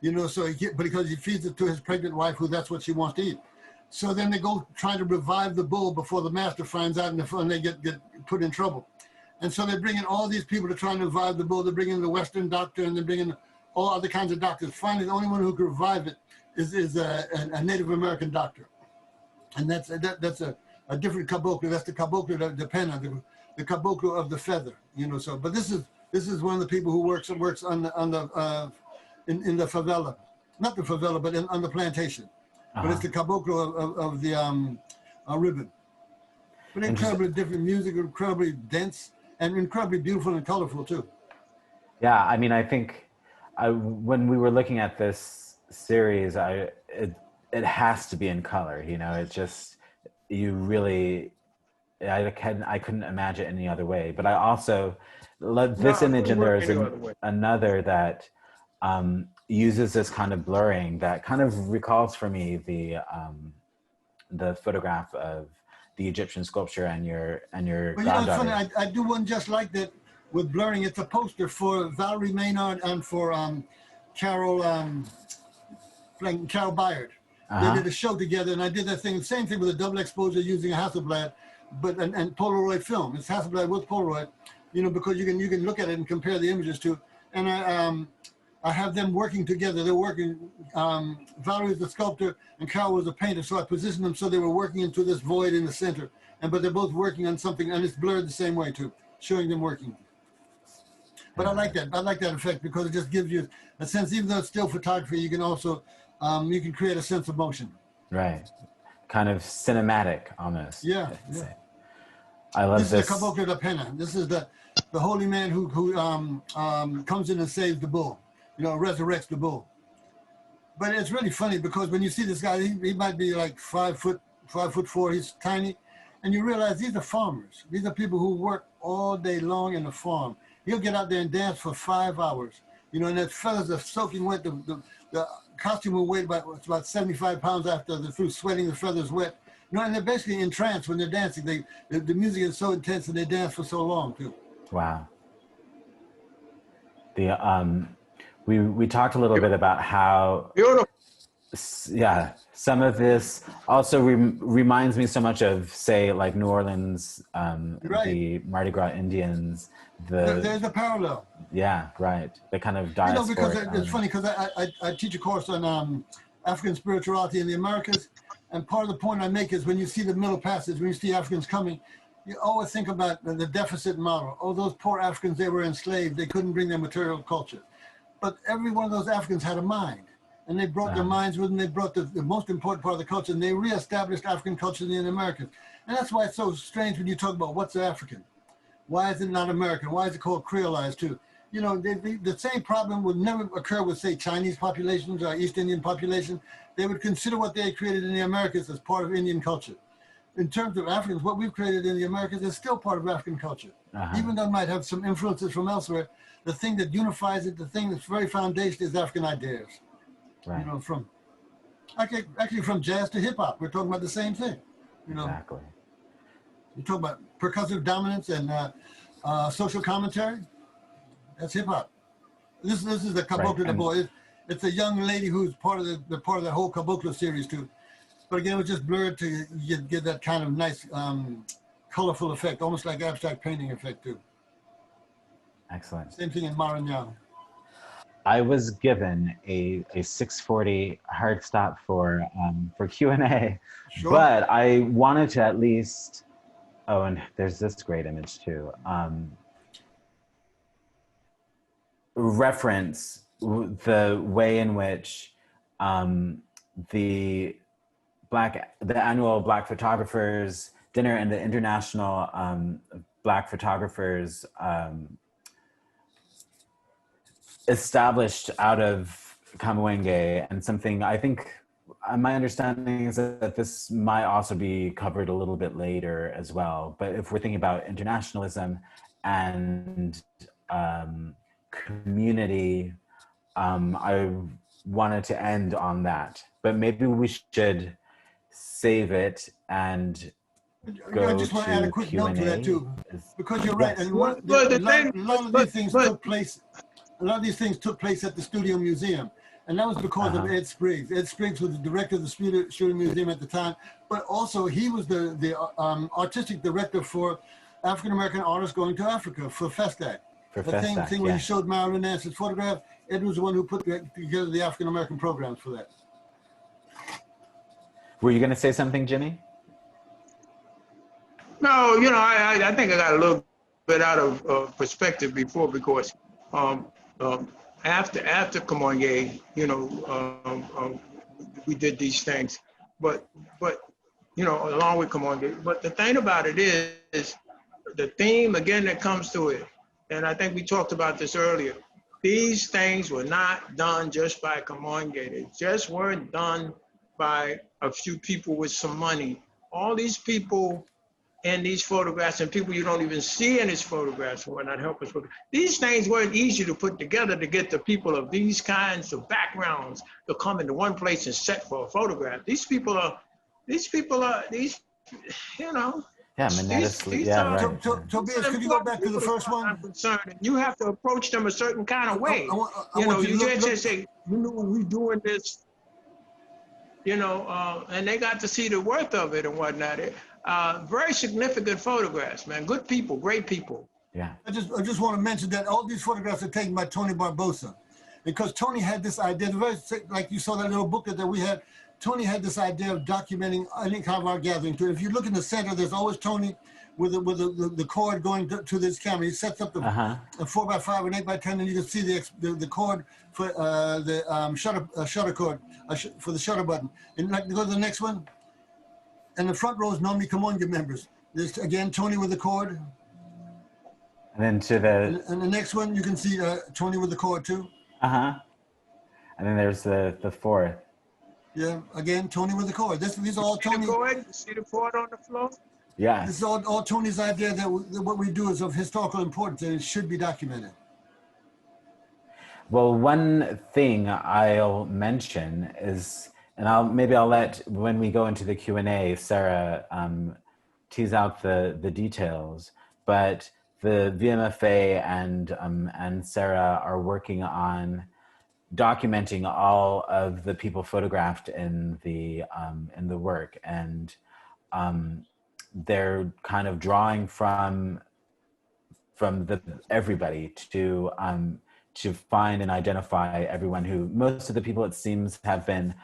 You know, so because he feeds it to his pregnant wife, who that's what she wants to eat. So then they go try to revive the bull before the master finds out, and they get put in trouble. And so they bring in all these people to try and revive the bull. They bring in the Western doctor, and they bring in all other kinds of doctors. Finally, the only one who can revive it is a Native American doctor. And that's a different caboclo. That's the caboclo de pena, the caboclo of the feather. You know. So, but this is one of the people who works in the favela, not the favela, but on the plantation. But it's the caboclo of the ribbon. But incredibly different music, incredibly dense, and incredibly beautiful and colorful too. Yeah, I mean, I think when we were looking at this series, it has to be in color. You know, it just, you really, I couldn't imagine any other way. But I also love this image, and there is another that uses this kind of blurring that kind of recalls for me the photograph of the Egyptian sculpture and your Well, you know, it's funny. I do one just like that with blurring. It's a poster for Valerie Maynard and for Carol Bayard. They did a show together, and I did that thing, the same thing with a double exposure using a Hasselblad, but and Polaroid film. It's Hasselblad with Polaroid, you know, because you can look at it and compare the images to. And I have them working together. They're working. Valerie was the sculptor, and Carol was a painter. So I positioned them so they were working into this void in the center, but they're both working on something, and it's blurred the same way too, showing them working. But I like that. I like that effect because it just gives you a sense. Even though it's still photography, you can also you can create a sense of motion. Right, kind of cinematic almost. Yeah. I love this. This is the caboclo da pena. This is the holy man who comes in and saves the bull. You know, resurrects the bull. But it's really funny because when you see this guy, he might be like 5'4", he's tiny, and you realize these are farmers. These are people who work all day long in the farm. He'll get out there and dance for 5 hours, you know, and the feathers are soaking wet. The costume will weigh about 75 pounds after they're through sweating the feathers wet. You know, and they're basically in trance when they're dancing. The music is so intense and they dance for so long too. Wow. We talked a little bit about how, yeah, some of this also reminds me so much of, say, like New Orleans, the Mardi Gras Indians. There's a parallel. Yeah, right. The kind of diasporic. You know, because it's funny because I teach a course on African spirituality in the Americas, and part of the point I make is when you see the Middle Passage, when you see Africans coming, you always think about the deficit model. Oh, those poor Africans, they were enslaved. They couldn't bring their material culture. But every one of those Africans had a mind, and they brought their minds with them. They brought the most important part of the culture, and they reestablished African culture in the Americas. And that's why it's so strange when you talk about what's African. Why is it not American? Why is it called Creolized too? You know, the same problem would never occur with, say, Chinese populations or East Indian population. They would consider what they had created in the Americas as part of Indian culture. In terms of Africans, what we've created in the Americas is still part of African culture. Even though it might have some influences from elsewhere, the thing that unifies it, the thing that's very foundation is African ideas. Right. You know, from actually from jazz to hip hop, we're talking about the same thing. You know, exactly. You talk about percussive dominance and social commentary. That's hip hop. This is the caboclo de boy. It's a young lady who's part of the part of that whole caboclo series too. But again, it was just blurred to get that kind of nice, colorful effect, almost like abstract painting effect too. Excellent. Same thing in Marignano. I was given a 6:40 hard stop for Q&A, Sure. but I wanted to at least, oh, and there's this great image too. Reference the way in which the annual Black Photographers Dinner and the International Black Photographers established out of Kamoinge, and something I think my understanding is that this might also be covered a little bit later as well. But if we're thinking about internationalism and community, I wanted to end on that, but maybe we should save it and go I just want to add a quick note to that too, because you're right. Yes. And a lot of these things took place. A lot of these things took place at the Studio Museum, and that was because of Ed Spriggs. Ed Spriggs was the director of the Studio Museum at the time, but also he was the artistic director for African American artists going to Africa for FESTAC. The thing where he showed Marilyn Nance's photograph, Ed was the one who put together the African American programs for that. Were you going to say something, Jimmy? No, I think I got a little bit out of perspective before, because after Kamoinge, we did these things, but along with Kamoinge. But the thing about it is the theme again that comes to it, and I think we talked about this earlier. These things were not done just by Kamoinge. They just weren't done by a few people with some money. All these people in these photographs, and people you don't even see in these photographs who are not helpers. These things weren't easy to put together to get the people of these kinds of backgrounds to come into one place and set for a photograph. These people are, Yeah, Tobias, could you go back to the first one? I'm concerned. And you have to approach them a certain kind of way. You can't just say, we're doing this, and they got to see the worth of it and whatnot. Very significant photographs, man. Good people, great people. Yeah. I just want to mention that all these photographs are taken by Tony Barbosa, because Tony had this idea, like you saw that little booklet that we had. Tony had this idea of documenting any kind of art gathering. If you look in the center, there's always Tony with the cord going to this camera. He sets up the 4x5 and 8x10, and you can see the cord for the shutter cord for the shutter button. And go to the next one. And the front row is normally Kamoinge members. There's again Tony with the cord. And then to the... And the next one, you can see Tony with the cord too. And then there's the fourth. Yeah, again, Tony with the cord. These are all Tony. See the cord on the floor? Yeah. This is all Tony's idea that what we do is of historical importance and it should be documented. Well, one thing I'll mention is, and maybe I'll let, when we go into the Q&A, Sarah tease out the details, but the VMFA and Sarah are working on documenting all of the people photographed in the work, and they're kind of drawing from everybody to find and identify everyone who, most of the people it seems have been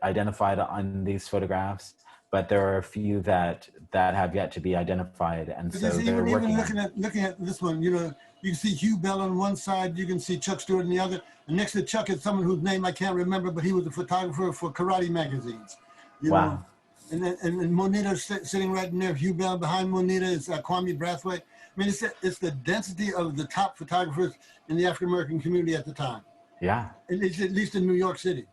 identified on these photographs, but there are a few that have yet to be identified, and so they're working. Even looking at this one, you can see Hugh Bell on one side, you can see Chuck Stewart on the other, and next to Chuck is someone whose name I can't remember, but he was a photographer for karate magazines. Wow. And Monita's sitting right in there. Hugh Bell behind Monita is Kwame Brathwaite. I mean, it's the density of the top photographers in the African American community at the time. Yeah. At least in New York City.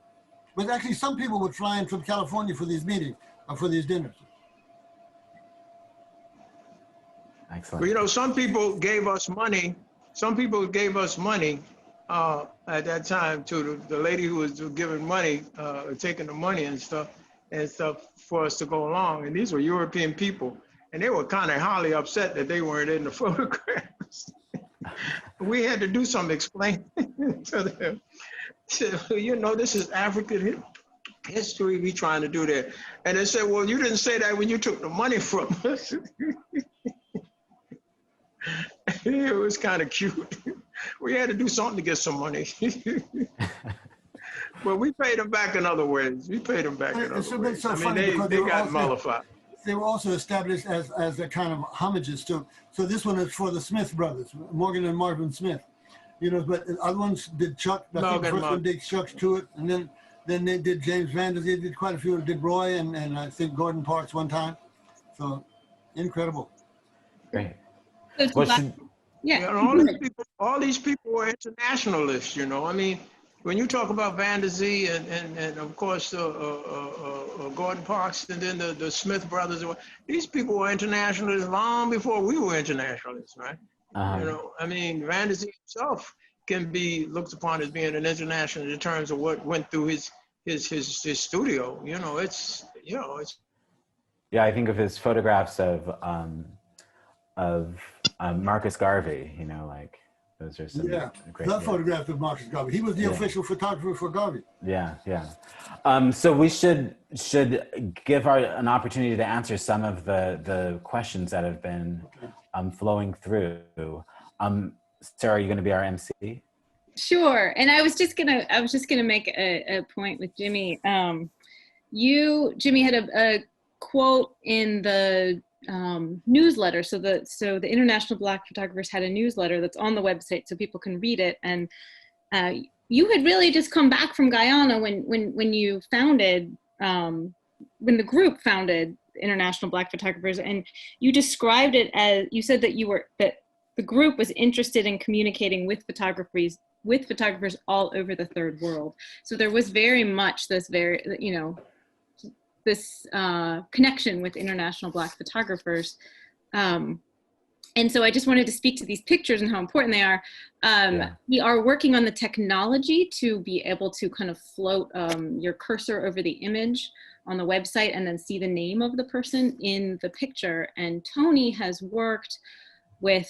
But actually, some people would fly in from California for these meetings or for these dinners. Excellent. Well, some people gave us money. Some people gave us money at that time to the lady who was giving money, taking the money and stuff for us to go along. And these were European people. And they were kind of highly upset that they weren't in the photographs. We had to do some explaining to them. So, this is African history we trying to do there. And they said, well, you didn't say that when you took the money from us. It was kind of cute. we had to do something to get some money. Well, we paid them back in other ways. We paid them back in other So ways. so I mean, funny because they got mollified. they were also established as a kind of homages to. So this one is for the Smith brothers, Morgan and Marvin Smith. You know, but the other ones did Chuck. I think the first one did Chuck Stewart, and then they did James Vanders. They did quite a few. Did Roy and I think Gordon Parks one time. So incredible. Great. Yeah. And all these people were internationalists. You know, I mean, when you talk about Vanderzee and of course Gordon Parks and then the Smith brothers, these people were internationalists long before we were internationalists, right? You know, I mean, Vanderzee himself can be looked upon as being an international in terms of what went through his studio. You know, it's. Yeah, I think of his photographs of Marcus Garvey. You know, like those are some great. That photograph of Marcus Garvey. He was the official photographer for Garvey. Yeah. So we should give an opportunity to answer some of the questions that have been flowing through. Sarah, are you going to be our MC? Sure. And I was just gonna make a point with Jimmy. Jimmy, had a quote in the newsletter. So the International Black Photographers had a newsletter that's on the website so people can read it. And you had really just come back from Guyana when you founded, when the group founded International Black Photographers, and you described it as, you said that the group was interested in communicating with photographers all over the third world. So there was very much this this connection with International Black Photographers. And so I just wanted to speak to these pictures and how important they are. We are working on the technology to be able to kind of float your cursor over the image on the website and then see the name of the person in the picture. And Tony has worked with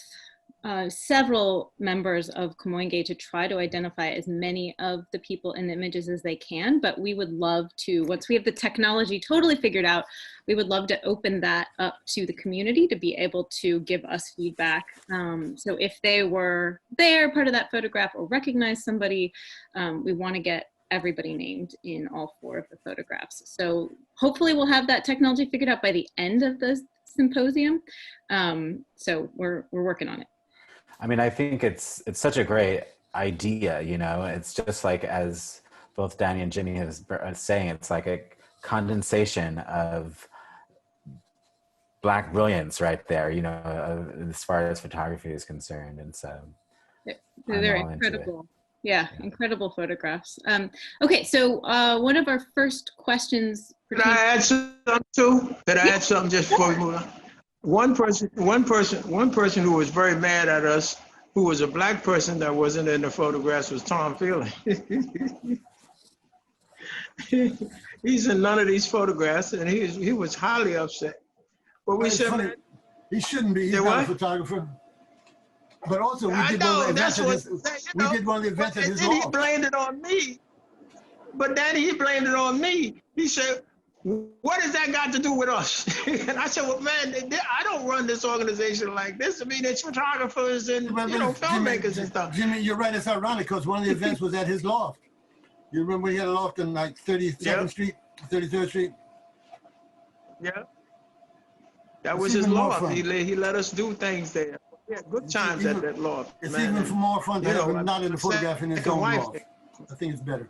several members of Kamoinge to try to identify as many of the people in the images as they can, but we would love to, once we have the technology totally figured out, we would love to open that up to the community to be able to give us feedback. So if they were there, part of that photograph, or recognize somebody, we want to get everybody named in all 4 of the photographs. So hopefully we'll have that technology figured out by the end of the symposium. So we're working on it. I mean, I think it's such a great idea, you know. It's just like, as both Danny and Jimmy is saying, it's like a condensation of Black brilliance right there, you know, as far as photography is concerned. And so they're incredible. Yeah, incredible photographs. Okay, so one of our first questions. Could I add something too? Could I add something just before we move on? One person who was very mad at us, who was a Black person that wasn't in the photographs, was Tom Feeling. He's in none of these photographs, and he was highly upset. But we said, man, he shouldn't be. He's not a photographer. But also, we did one of the events at his law. He blamed it on me. But then he blamed it on me. He said, what has that got to do with us? And I said, well, man, I don't run this organization like this. I mean, it's photographers and filmmakers and stuff. Jimmy, you're right. It's ironic because one of the events was at his loft. You remember he had a loft in like 32nd Street, 33rd Street? Yeah. That was his loft. He let us do things there. Yeah, good times at that loft. It's even more fun to have him not in the photograph in his own loft. I think it's better.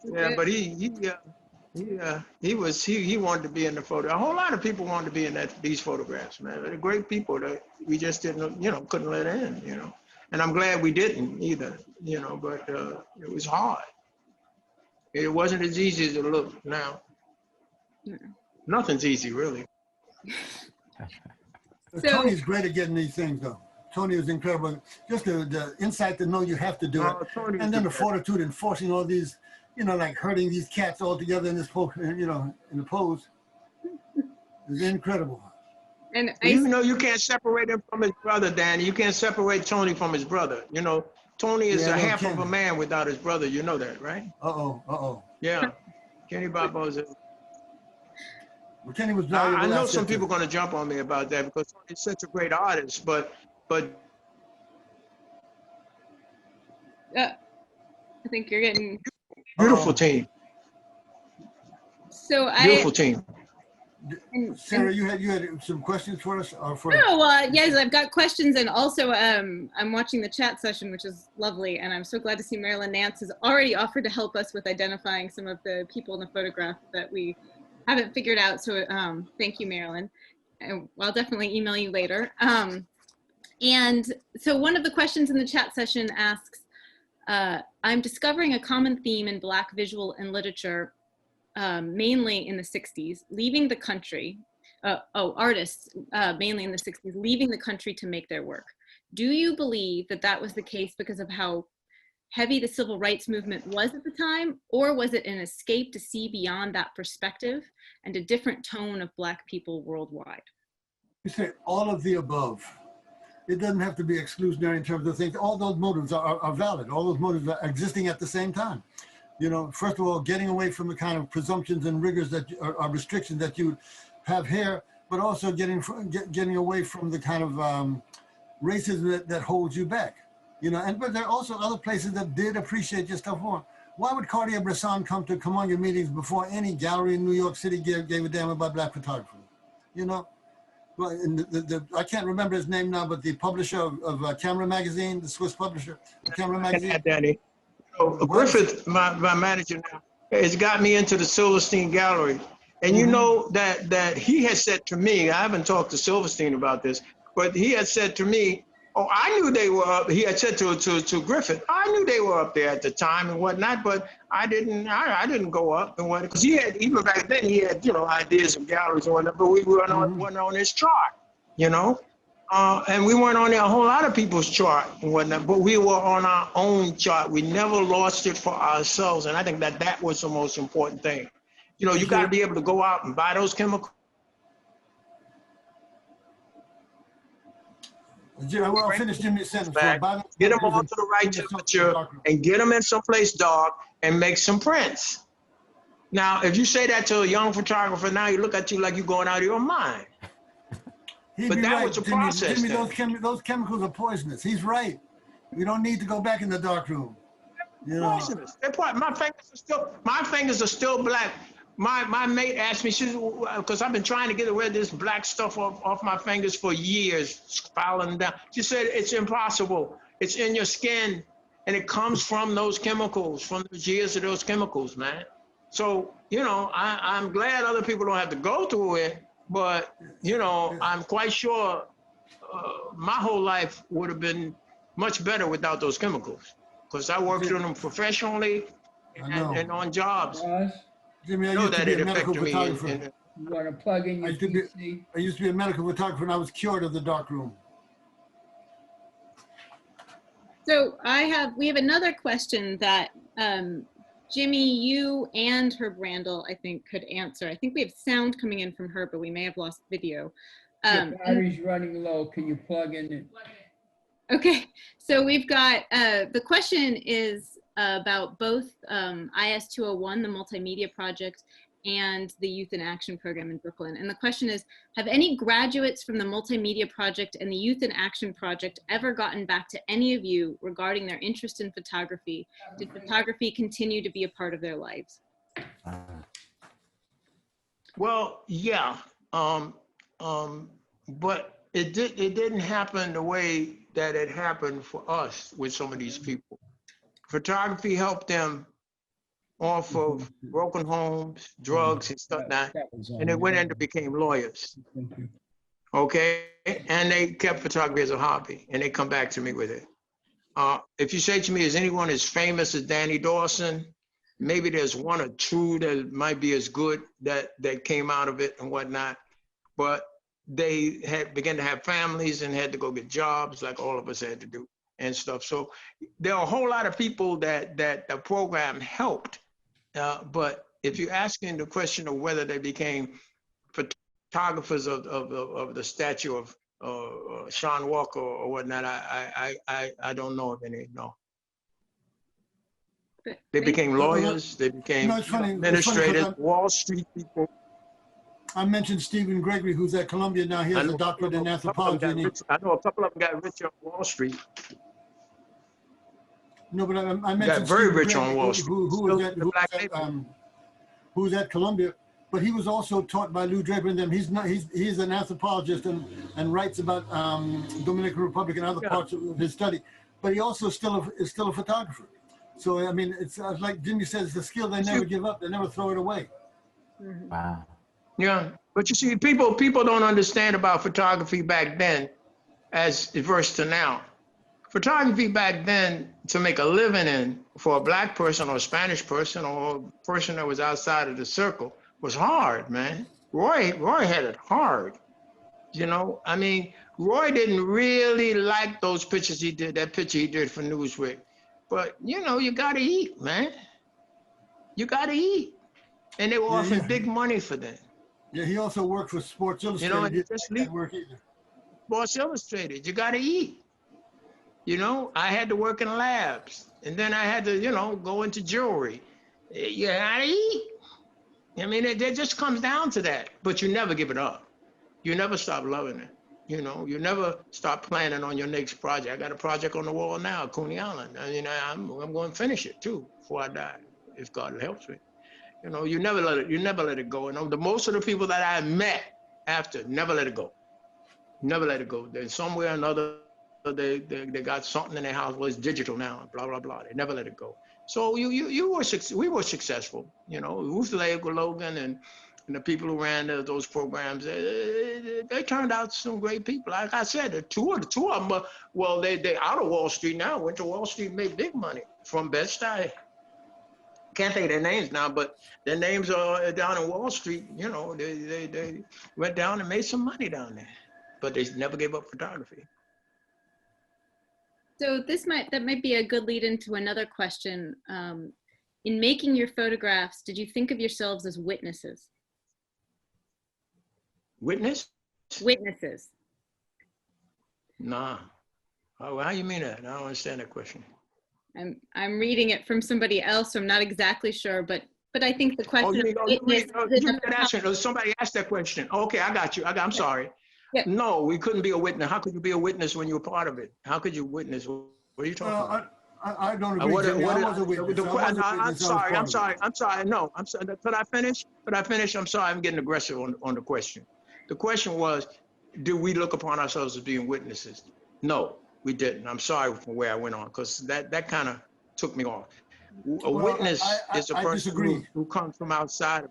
Yeah, but he wanted to be in the photo. A whole lot of people wanted to be in these photographs, man. They're great people that we just didn't, couldn't let in, And I'm glad we didn't either, but it was hard. It wasn't as easy as it looked now. No. Nothing's easy, really. So, Tony's great at getting these things, though. Tony was incredible. Just the insight to know you have to do it. And then the fortitude in forcing all these, like herding these cats all together in this, in the pose. It's incredible. And you can't separate him from his brother, Danny. You can't separate Tony from his brother. Tony is a half of a man without his brother. You know that, right? Yeah. Kenny Barbosa. Well, Kenny was I know some people are going to jump on me about that because he's such a great artist, but I think you're getting. Beautiful team. So Beautiful team. Sarah, you had some questions for us, or for? No, yes, I've got questions, and also I'm watching the chat session, which is lovely, and I'm so glad to see Marilyn Nance has already offered to help us with identifying some of the people in the photograph that we haven't figured out. So thank you, Marilyn. And I'll definitely email you later. And so one of the questions in the chat session asks, I'm discovering a common theme in Black visual and literature, mainly in the 60s, leaving the country. Artists, mainly in the 60s, leaving the country to make their work. Do you believe that that was the case because of how heavy the civil rights movement was at the time, or was it an escape to see beyond that perspective and a different tone of Black people worldwide? You say all of the above. It doesn't have to be exclusionary in terms of things. All those motives are valid. All those motives are existing at the same time. You know, first of all, getting away from the kind of presumptions and rigors that are restrictions that you have here, but also getting away from the kind of racism that holds you back. You know, but there are also other places that did appreciate your stuff more. Why would Cartier-Bresson come to Kamoinge meetings before any gallery in New York City gave a damn about Black photography? You know, well, and I can't remember his name now, but the publisher of Camera Magazine, the Swiss publisher of Camera Magazine. Danny. Griffith, my manager now, has got me into the Silverstein Gallery. And you know that he has said to me, I haven't talked to Silverstein about this, but he had said to me, oh, I knew they were up. He had said to Griffith, I knew they were up there at the time and whatnot, but I didn't go up and whatnot. Because he had, even back then, he had, you know, ideas of galleries and whatnot, but we weren't on his chart, you know? And we weren't on a whole lot of people's chart and whatnot, but we were on our own chart. We never lost it for ourselves. And I think that was the most important thing. You know, you got to be able to go out and buy those chemicals. Well, I'll finish Jimmy's sentence. Get them all to the right temperature and get them in someplace dark and make some prints. Now, if you say that to a young photographer now, he look at you like you're going out of your mind. But that was a process. Jimmy, those chemicals are poisonous. He's right. We don't need to go back in the dark room. You know? Poisonous. My fingers are still black. My mate asked me, because I've been trying to get rid of this black stuff off my fingers for years, spiraling down. She said, it's impossible. It's in your skin, and it comes from those chemicals, from the years of those chemicals, man. So, you know, I'm glad other people don't have to go through it, but, you know, I'm quite sure my whole life would have been much better without those chemicals, because I worked on them professionally and on jobs. Jimmy, I used to be a medical photographer. You want to plug in your PC? I used to be a medical photographer, and I was cured of the dark room. So we have another question that Jimmy, you and Herb Randall, I think, could answer. I think we have sound coming in from Herb, but we may have lost video. Your battery's running low. Can you plug in it? Okay, so we've got, the question is about both IS-201, the multimedia project, and the Youth in Action program in Brooklyn. And the question is, have any graduates from the multimedia project and the Youth in Action project ever gotten back to any of you regarding their interest in photography? Did photography continue to be a part of their lives? Well, yeah, but it didn't happen the way that it happened for us with some of these people. Photography helped them off of broken homes, drugs, and stuff like that, and they went and became lawyers. Okay, and they kept photography as a hobby, and they come back to me with it. If you say to me, is anyone as famous as Danny Dawson? Maybe there's one or two that might be as good that came out of it and whatnot, but they began to have families and had to go get jobs like all of us had to do and stuff. So there are a whole lot of people that the program helped. But if you're asking the question of whether they became photographers of the statue of Sean Walker or whatnot, I don't know of any, no. They became lawyers, they became administrators, Wall Street people. I mentioned Stephen Gregory, who's at Columbia now. He has a doctorate in anthropology. I know a couple of them got rich on Wall Street. No, but I Got mentioned very Stephen rich Gray, on Wall Street. who was at Columbia, but he was also taught by Lou Draper and them. He's an anthropologist and writes about Dominican Republic and other parts of his study. But he also is still a photographer. So I mean, it's like Jimmy says, it's a skill they never give up. They never throw it away. Wow. Yeah, but you see, people don't understand about photography back then as versus to now. Photography back then, to make a living in for a black person or a Spanish person or a person that was outside of the circle was hard, man. Roy had it hard. You know, I mean, Roy didn't really like those pictures he did, that picture he did for Newsweek. But, you know, you got to eat, man. You got to eat. And they were offering big money for that. Yeah, he also worked for Sports Illustrated. You know, and just leave work either. Sports Illustrated, you got to eat. You know, I had to work in labs. And then I had to, you know, go into jewelry. You got to eat. I mean, it just comes down to that. But you never give it up. You never stop loving it. You know, you never stop planning on your next project. I got a project on the wall now, Coney Island. I mean, I'm going to finish it too before I die, if God helps me. You know, you never let it go. And the most of the people that I met after never let it go. Never let it go. Then somewhere or another, they got something in their house. Well, it's digital now. Blah blah blah. They never let it go. So we were successful. You know, Ruth Logan and the people who ran those programs, they turned out some great people. Like I said, the two of them, well, they out of Wall Street now, went to Wall Street, made big money from Bed-Stuy. Can't think of their names now, but their names are down in Wall Street. You know, they went down and made some money down there, but they never gave up photography. So that might be a good lead into another question. In making your photographs, did you think of yourselves as witnesses? Witness? Witnesses. Nah. How you mean that? I don't understand that question. I'm reading it from somebody else, so I'm not exactly sure, but I think the question somebody asked that question. Okay, I got you. I'm sorry. Yeah. No, we couldn't be a witness. How could you be a witness when you were part of it? How could you witness? What are you talking about? I don't agree. I was a witness. I'm sorry. No, I'm sorry. Could I finish? I'm sorry. I'm getting aggressive on the question. The question was, do we look upon ourselves as being witnesses? No, we didn't. I'm sorry for where I went on, because that kind of took me off. A witness is a person who comes from outside.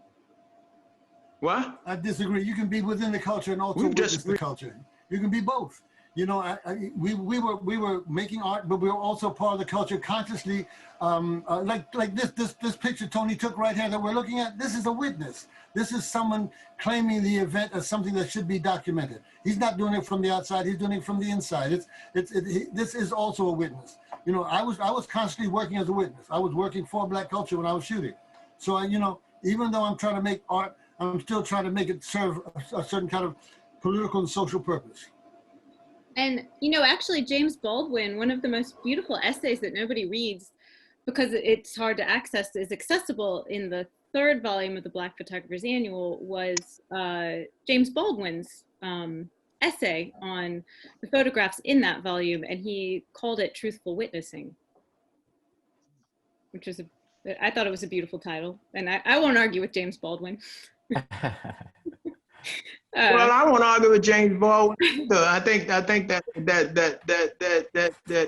What? I disagree. You can be within the culture and also witness the culture. You can be both. You know, we were making art, but we were also part of the culture consciously. Like this picture Tony took right here that we're looking at. This is a witness. This is someone claiming the event as something that should be documented. He's not doing it from the outside. He's doing it from the inside. This is also a witness. You know, I was constantly working as a witness. I was working for Black culture when I was shooting. So you know, even though I'm trying to make art, I'm still trying to make it serve a certain kind of political and social purpose. And, you know, actually, James Baldwin, one of the most beautiful essays that nobody reads because it's hard to access, is accessible in the 3rd volume of the Black Photographers Annual, was James Baldwin's essay on the photographs in that volume, and he called it Truthful Witnessing, which is I thought it was a beautiful title, and I won't argue with James Baldwin. Well, I won't argue with James Baldwin either. I think that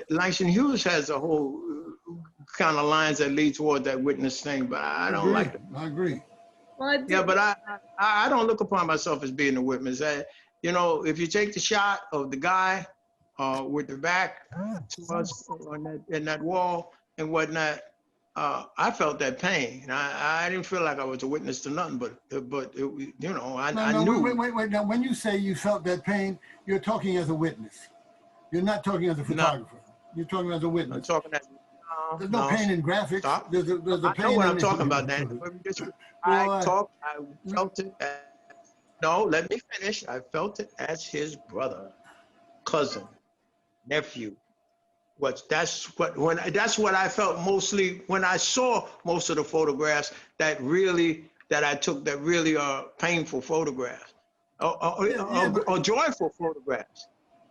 Langston Hughes has a whole kind of lines that lead toward that witness thing, but I don't like it. I agree. Well, yeah, but I don't look upon myself as being a witness. You know, if you take the shot of the guy with the back to us in that wall and whatnot, I felt that pain. I didn't feel like I was a witness to nothing, but you know, I knew. Wait. Now, when you say you felt that pain, you're talking as a witness. You're not talking as a photographer. You're talking as a witness. I'm talking as. There's no pain in graphics. Stop. There's a pain. I know what I'm talking about, Dan. I felt it. No, let me finish. I felt it as his brother, cousin, nephew. That's what I felt mostly when I saw most of the photographs that I took that really are painful photographs or joyful photographs,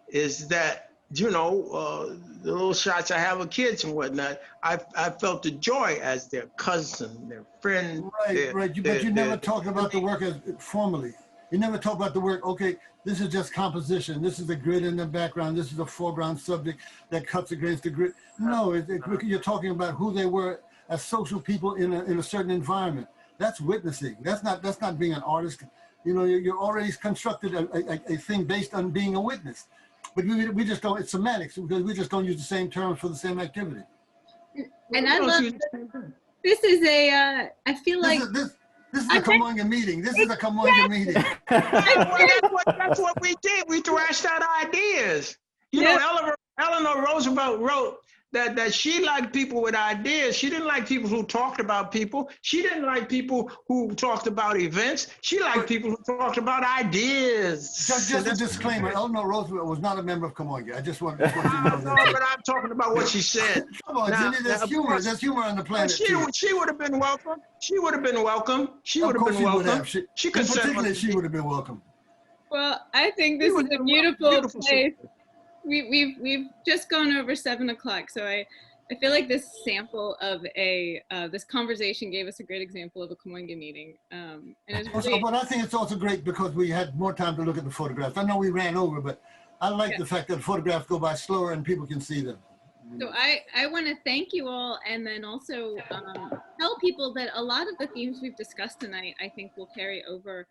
is that you know, the little shots I have of kids and whatnot, I felt the joy as their cousin, their friend. Right. But you never talked about the work as formally. You never talk about the work, okay, this is just composition. This is the grid in the background. This is a foreground subject that cuts against the grid. No, you're talking about who they were as social people in a certain environment. That's witnessing. That's not being an artist. You know, you're already constructed a thing based on being a witness. But we just don't, it's semantics, because we just don't use the same terms for the same activity. And I love, this is a, I feel like. This is a Kamoinge meeting. This is a Kamoinge meeting. That's what we did. We thrashed out ideas. You know, Eleanor Roosevelt wrote that she liked people with ideas. She didn't like people who talked about people. She didn't like people who talked about events. She liked people who talked about ideas. Just a disclaimer, Eleanor Roosevelt was not a member of Kamoinge. I just want you to know that. No, but I'm talking about what she said. Come on, Jimmy, there's humor. There's humor on the planet. She would have been welcome. She would have been welcome. She would have been welcome. She could she would have been welcome. Well, I think this is a beautiful place. We've just gone over 7 o'clock, so I feel like this sample of this conversation gave us a great example of a Kamoinge meeting. And but I think it's also great because we had more time to look at the photographs. I know we ran over, but I like the fact that photographs go by slower and people can see them. So I want to thank you all, and then also tell people that a lot of the themes we've discussed tonight, I think, will carry over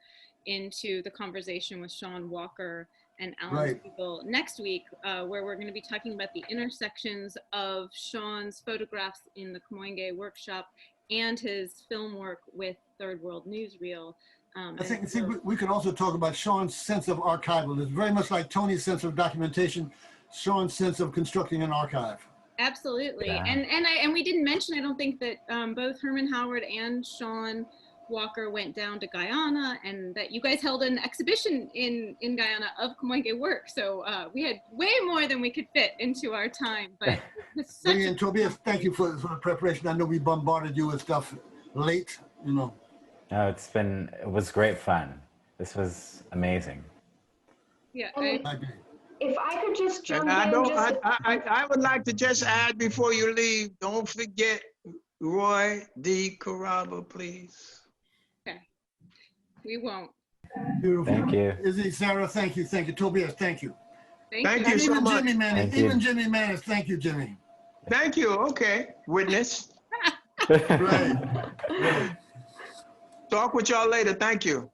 into the conversation with Sean Walker and Alan Siegel next week, where we're going to be talking about the intersections of Sean's photographs in the Kamoinge workshop and his film work with Third World Newsreel. I think we could also talk about Sean's sense of archival. It's very much like Tony's sense of documentation, Sean's sense of constructing an archive. Absolutely, and we didn't mention, I don't think, that both Herman Howard and Sean Walker went down to Guyana, and that you guys held an exhibition in Guyana of Kamoinge work. So we had way more than we could fit into our time. But and Tobias, thank you for the preparation. I know we bombarded you with stuff late, you know. No, it was great fun. This was amazing. Yeah. If I could just jump in. I would like to just add before you leave, don't forget Roy D. Carrabba, please. Okay. We won't. Beautiful. Thank you. Izzy, Sarah, thank you. Thank you. Tobias, thank you. Thank you so much. Jimmy Manning, even Jimmy Manning, thank you, Jimmy. Thank you. Okay. Witness. Right. Talk with y'all later. Thank you.